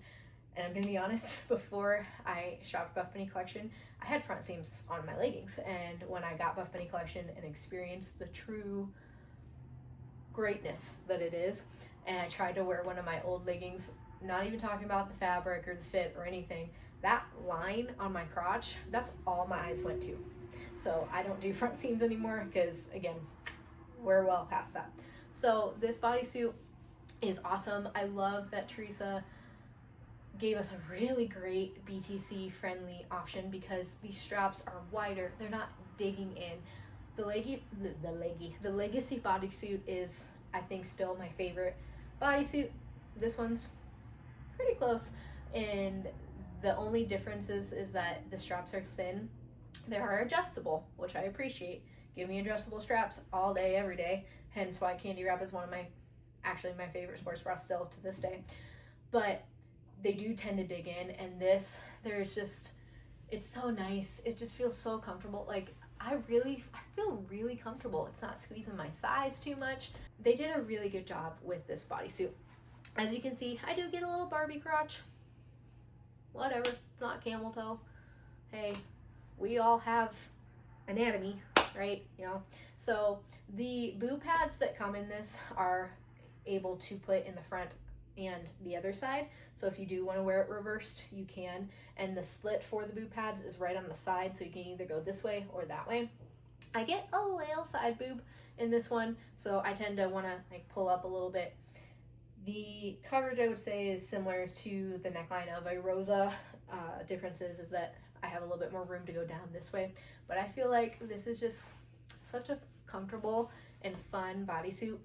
S1: And I'm gonna be honest, before I shopped Buffbunny collection, I had front seams on my leggings. And when I got Buffbunny collection and experienced the true greatness that it is, and I tried to wear one of my old leggings, not even talking about the fabric or the fit or anything, that line on my crotch, that's all my eyes went to. So I don't do front seams anymore because, again, we're well past that. So this bodysuit is awesome. I love that Teresa gave us a really great BTC friendly option because these straps are wider. They're not digging in. The Legacy bodysuit is, I think, still my favorite bodysuit. This one's pretty close, and the only difference is that the straps are thin. They are adjustable, which I appreciate. Give me adjustable straps all day, every day. Hence why candy wrap is one of my favorite sports bras still to this day. But they do tend to dig in, and this, it's so nice. It just feels so comfortable. Like I feel really comfortable. It's not squeezing my thighs too much. They did a really good job with this bodysuit. As you can see, I do get a little Barbie crotch. Whatever, it's not camel toe. Hey, we all have anatomy, right? You know, so the boob pads that come in this are able to put in the front and the other side. So if you do want to wear it reversed, you can. And the slit for the boob pads is right on the side, so you can either go this way or that way. I get a little side boob in this one, so I tend to want to like pull up a little bit. The coverage, I would say, is similar to the neckline of a Rosa. Differences is that I have a little bit more room to go down this way, but I feel like this is just such a comfortable and fun bodysuit.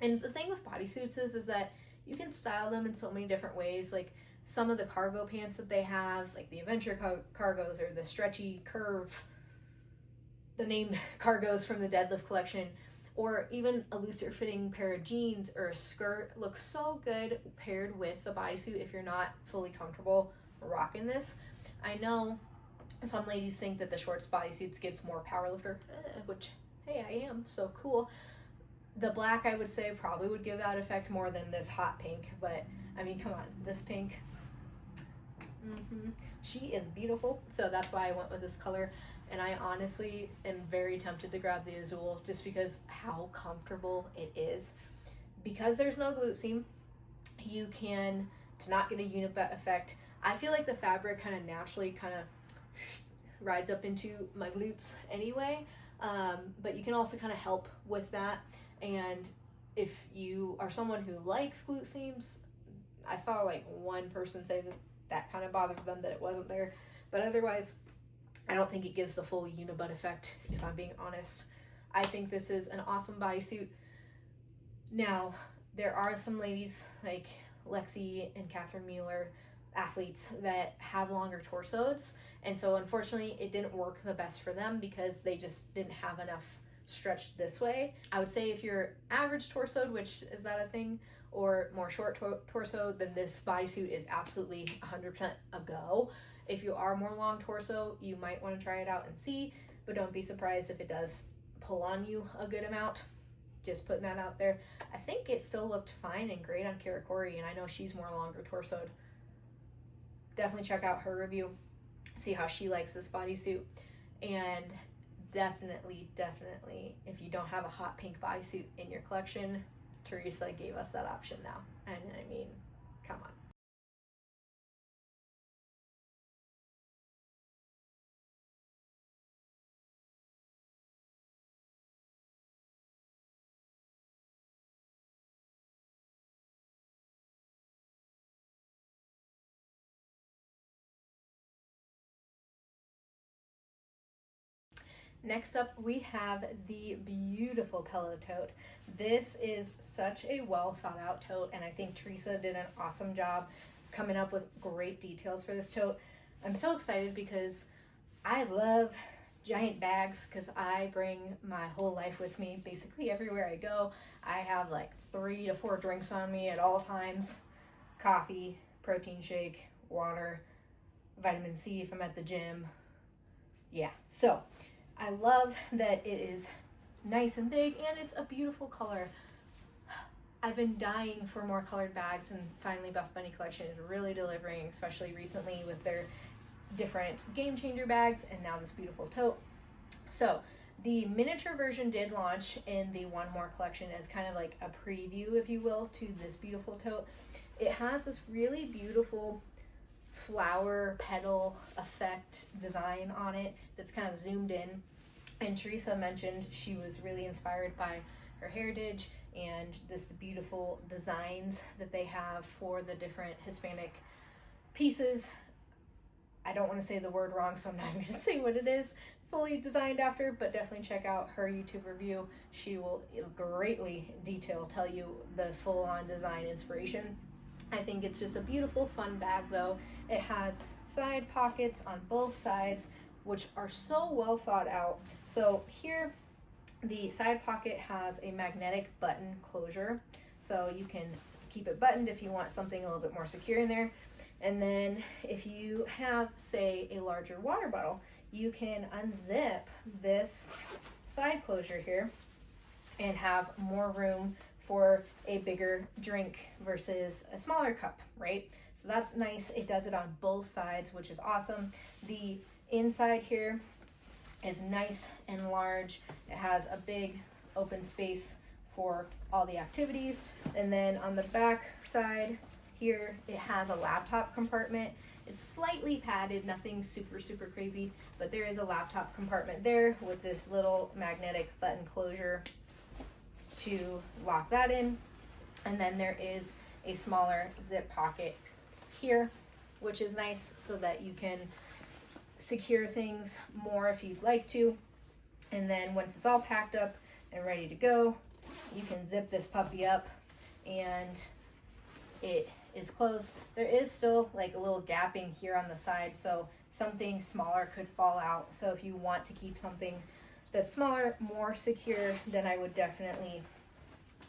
S1: And the thing with bodysuits is that you can style them in so many different ways. Like some of the cargo pants that they have, like the adventure cargos or the stretchy curve, the name cargos from the Deadlift collection, or even a looser fitting pair of jeans or a skirt looks so good paired with the bodysuit if you're not fully comfortable rocking this. I know some ladies think that the shorts bodysuits gives more powerlifter, which, hey, I am, so cool. The black, I would say, probably would give that effect more than this hot pink, but I mean, come on, this pink, she is beautiful, so that's why I went with this color. And I honestly am very tempted to grab the Azul just because how comfortable it is. Because there's no glute seam, you can, to not get a unibet effect, I feel like the fabric kind of naturally kind of rides up into my glutes anyway, but you can also kind of help with that. And if you are someone who likes glute seams, I saw like one person say that kind of bothered them that it wasn't there, but otherwise I don't think it gives the full unibut effect, if I'm being honest. I think this is an awesome bodysuit. Now, there are some ladies like Lexi and Catherine Mueller, athletes that have longer torsos, and so unfortunately it didn't work the best for them because they just didn't have enough stretch this way. I would say if you're average torso, which is that a thing, or more short torso, then this bodysuit is absolutely 100% a go. If you are more long torso, you might want to try it out and see, but don't be surprised if it does pull on you a good amount. Just putting that out there. I think it still looked fine and great on Kara Corey, and I know she's more longer torsoed. Definitely check out her review, see how she likes this bodysuit, and definitely, if you don't have a hot pink bodysuit in your collection, Teresa gave us that option now, and I mean, come on. Next up, we have the beautiful pillow tote. This is such a well thought out tote, and I think Teresa did an awesome job coming up with great details for this tote. I'm so excited because I love giant bags because I bring my whole life with me basically everywhere I go. I have like 3 to 4 drinks on me at all times: coffee, protein shake, water, vitamin C if I'm at the gym. Yeah, so I love that it is nice and big and it's a beautiful color. I've been dying for more colored bags, and finally Buffbunny Collection is really delivering, especially recently with their different game changer bags and now this beautiful tote. So the miniature version did launch in the One More collection as kind of like a preview, if you will, to this beautiful tote. It has this really beautiful flower petal effect design on it that's kind of zoomed in, and Teresa mentioned she was really inspired by her heritage and this beautiful designs that they have for the different Hispanic pieces. I don't want to say the word wrong, so I'm not going to say what it is fully designed after, but definitely check out her YouTube review. She will greatly tell you the full-on design inspiration. I think it's just a beautiful, fun bag though. It has side pockets on both sides, which are so well thought out. So here, the side pocket has a magnetic button closure, so you can keep it buttoned if you want something a little bit more secure in there. And then if you have, say, a larger water bottle, you can unzip this side closure here and have more room for a bigger drink versus a smaller cup, right? So that's nice. It does it on both sides, which is awesome. The inside here is nice and large. It has a big open space for all the activities. And then on the back side here, it has a laptop compartment. It's slightly padded, nothing super crazy, but there is a laptop compartment there with this little magnetic button closure to lock that in. And then there is a smaller zip pocket here, which is nice so that you can secure things more if you'd like to. And then once it's all packed up and ready to go, you can zip this puppy up and it is closed. There is still like a little gapping here on the side, so something smaller could fall out. So if you want to keep something that's smaller, more secure, then I would definitely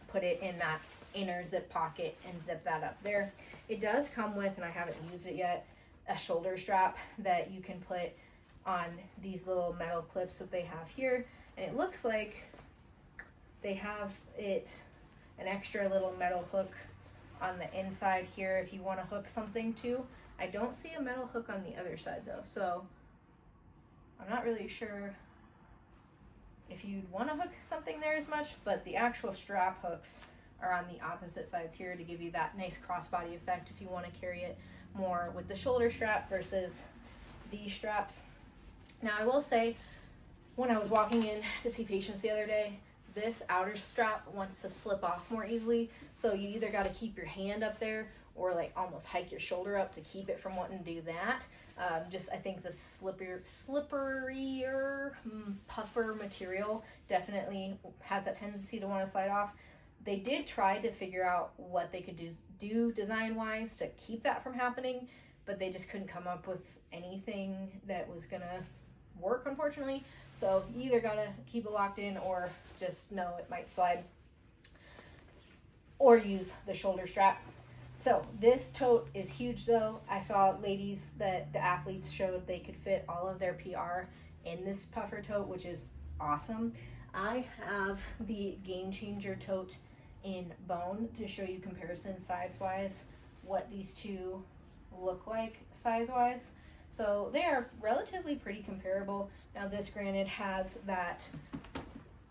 S1: put it in that inner zip pocket and zip that up there. It does come with, and I haven't used it yet, a shoulder strap that you can put on these little metal clips that they have here. And it looks like they have it an extra little metal hook on the inside here if you want to hook something to. I don't see a metal hook on the other side though, so I'm not really sure if you'd want to hook something there as much, but the actual strap hooks are on the opposite sides here to give you that nice crossbody effect if you want to carry it more with the shoulder strap versus these straps. Now I will say, when I was walking in to see patients the other day, this outer strap wants to slip off more easily, so you either got to keep your hand up there or like almost hike your shoulder up to keep it from wanting to do that. I think the slipperier puffer material definitely has that tendency to want to slide off. They did try to figure out what they could do design-wise to keep that from happening, but they just couldn't come up with anything that was gonna work, unfortunately. So you either gotta keep it locked in or just know it might slide, or use the shoulder strap. So this tote is huge though. I saw ladies that the athletes showed they could fit all of their PR in this puffer tote, which is awesome. I have the Game Changer tote in bone to show you comparison size-wise, what these two look like size-wise. So they are relatively pretty comparable. Now this granted has that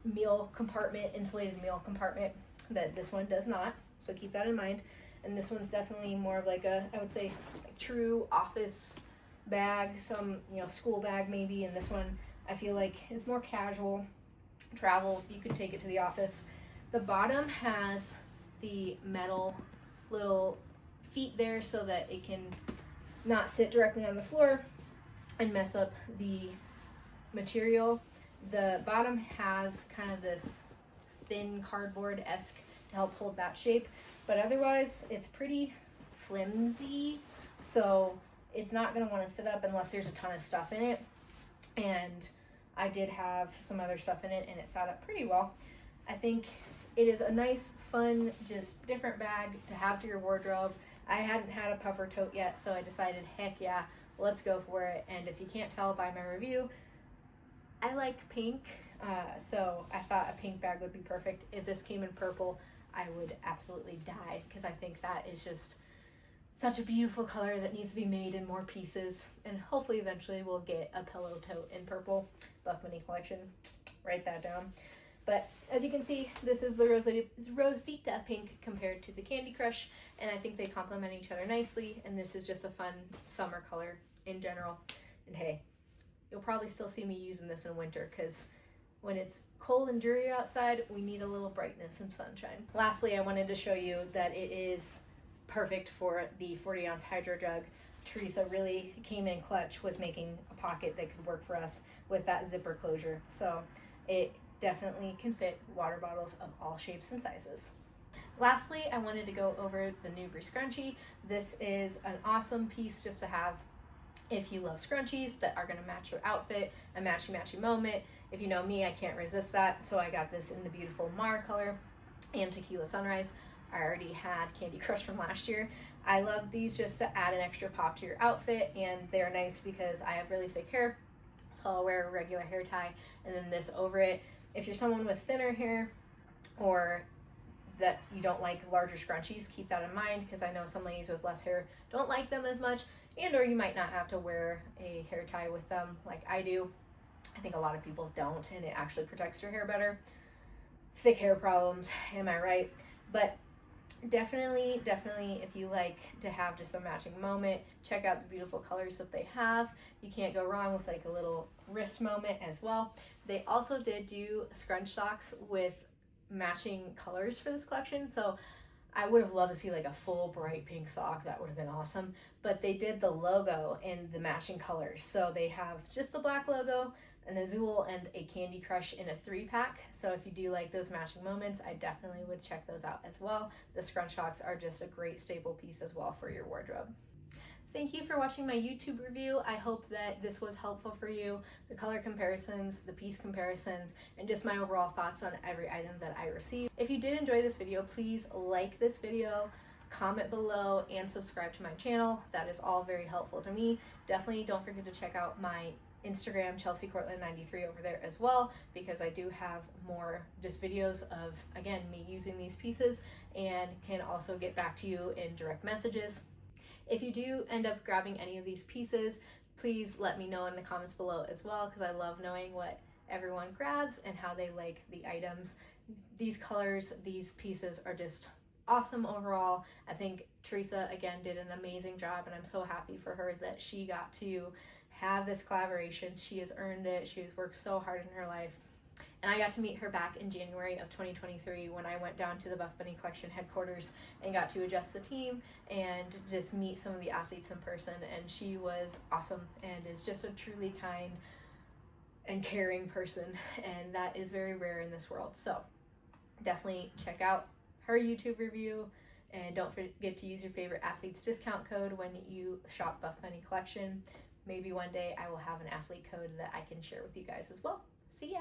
S1: meal compartment, insulated meal compartment, that this one does not. So keep that in mind. And this one's definitely more of like a, I would say, like true office bag, some, school bag maybe. And this one I feel like is more casual travel. You could take it to the office. The bottom has the metal little feet there so that it can not sit directly on the floor and mess up the material. The bottom has kind of this thin cardboard-esque to help hold that shape, but otherwise it's pretty flimsy, so it's not going to want to sit up unless there's a ton of stuff in it. And I did have some other stuff in it and it sat up pretty well. I think it is a nice, fun, just different bag to have to your wardrobe. I hadn't had a puffer tote yet, so I decided, heck yeah, let's go for it. And if you can't tell by my review, I like pink, so I thought a pink bag would be perfect. If this came in purple, I would absolutely die, because I think that is just such a beautiful color that needs to be made in more pieces. And hopefully eventually we'll get a pillow tote in purple. Buffbunny collection, write that down. But as you can see, this is the Rosita pink compared to the Candy Crush, and I think they complement each other nicely, and this is just a fun summer color in general. And hey, you'll probably still see me using this in winter, because when it's cold and dreary outside, we need a little brightness and sunshine. Lastly, I wanted to show you that it is perfect for the 40-ounce hydro jug. Teresa really came in clutch with making a pocket that could work for us with that zipper closure. So it definitely can fit water bottles of all shapes and sizes. Lastly, I wanted to go over the new Scrunchie. This is an awesome piece just to have if you love scrunchies that are going to match your outfit, a matchy moment. If you know me, I can't resist that, so I got this in the beautiful Mar color and Tequila Sunrise. I already had Candy Crush from last year. I love these just to add an extra pop to your outfit, and they're nice because I have really thick hair, so I'll wear a regular hair tie and then this over it. If you're someone with thinner hair or that you don't like larger scrunchies, keep that in mind, because I know some ladies with less hair don't like them as much, and or you might not have to wear a hair tie with them like I do. I think a lot of people don't, and it actually protects your hair better. Thick hair problems, am I right? But definitely if you like to have just a matching moment, check out the beautiful colors that they have. You can't go wrong with like a little wrist moment as well. They also did do scrunch socks with matching colors for this collection, so I would have loved to see like a full bright pink sock. That would have been awesome, but they did the logo in the matching colors. So they have just the black logo, an Azul, and a Candy Crush in a 3-pack. So if you do like those matching moments, I definitely would check those out as well. The scrunch socks are just a great staple piece as well for your wardrobe. Thank you for watching my YouTube review. I hope that this was helpful for you. The color comparisons, the piece comparisons, and just my overall thoughts on every item that I received. If you did enjoy this video, please like this video, comment below, and subscribe to my channel. That is all very helpful to me. Definitely don't forget to check out my Instagram, ChelseaCourtland93 over there as well, because I do have more just videos of, again, me using these pieces, and can also get back to you in direct messages. If you do end up grabbing any of these pieces, please let me know in the comments below as well, because I love knowing what everyone grabs and how they like the items. These colors, these pieces are just awesome overall. I think Teresa, again, did an amazing job, and I'm so happy for her that she got to have this collaboration. She has earned it. She has worked so hard in her life. And I got to meet her back in January of 2023 when I went down to the Buffbunny Collection headquarters and got to adjust the team and just meet some of the athletes in person. And she was awesome and is just a truly kind and caring person. And that is very rare in this world. So definitely check out her YouTube review. And don't forget to use your favorite athlete's discount code when you shop Buffbunny Collection. Maybe one day I will have an athlete code that I can share with you guys as well. See ya!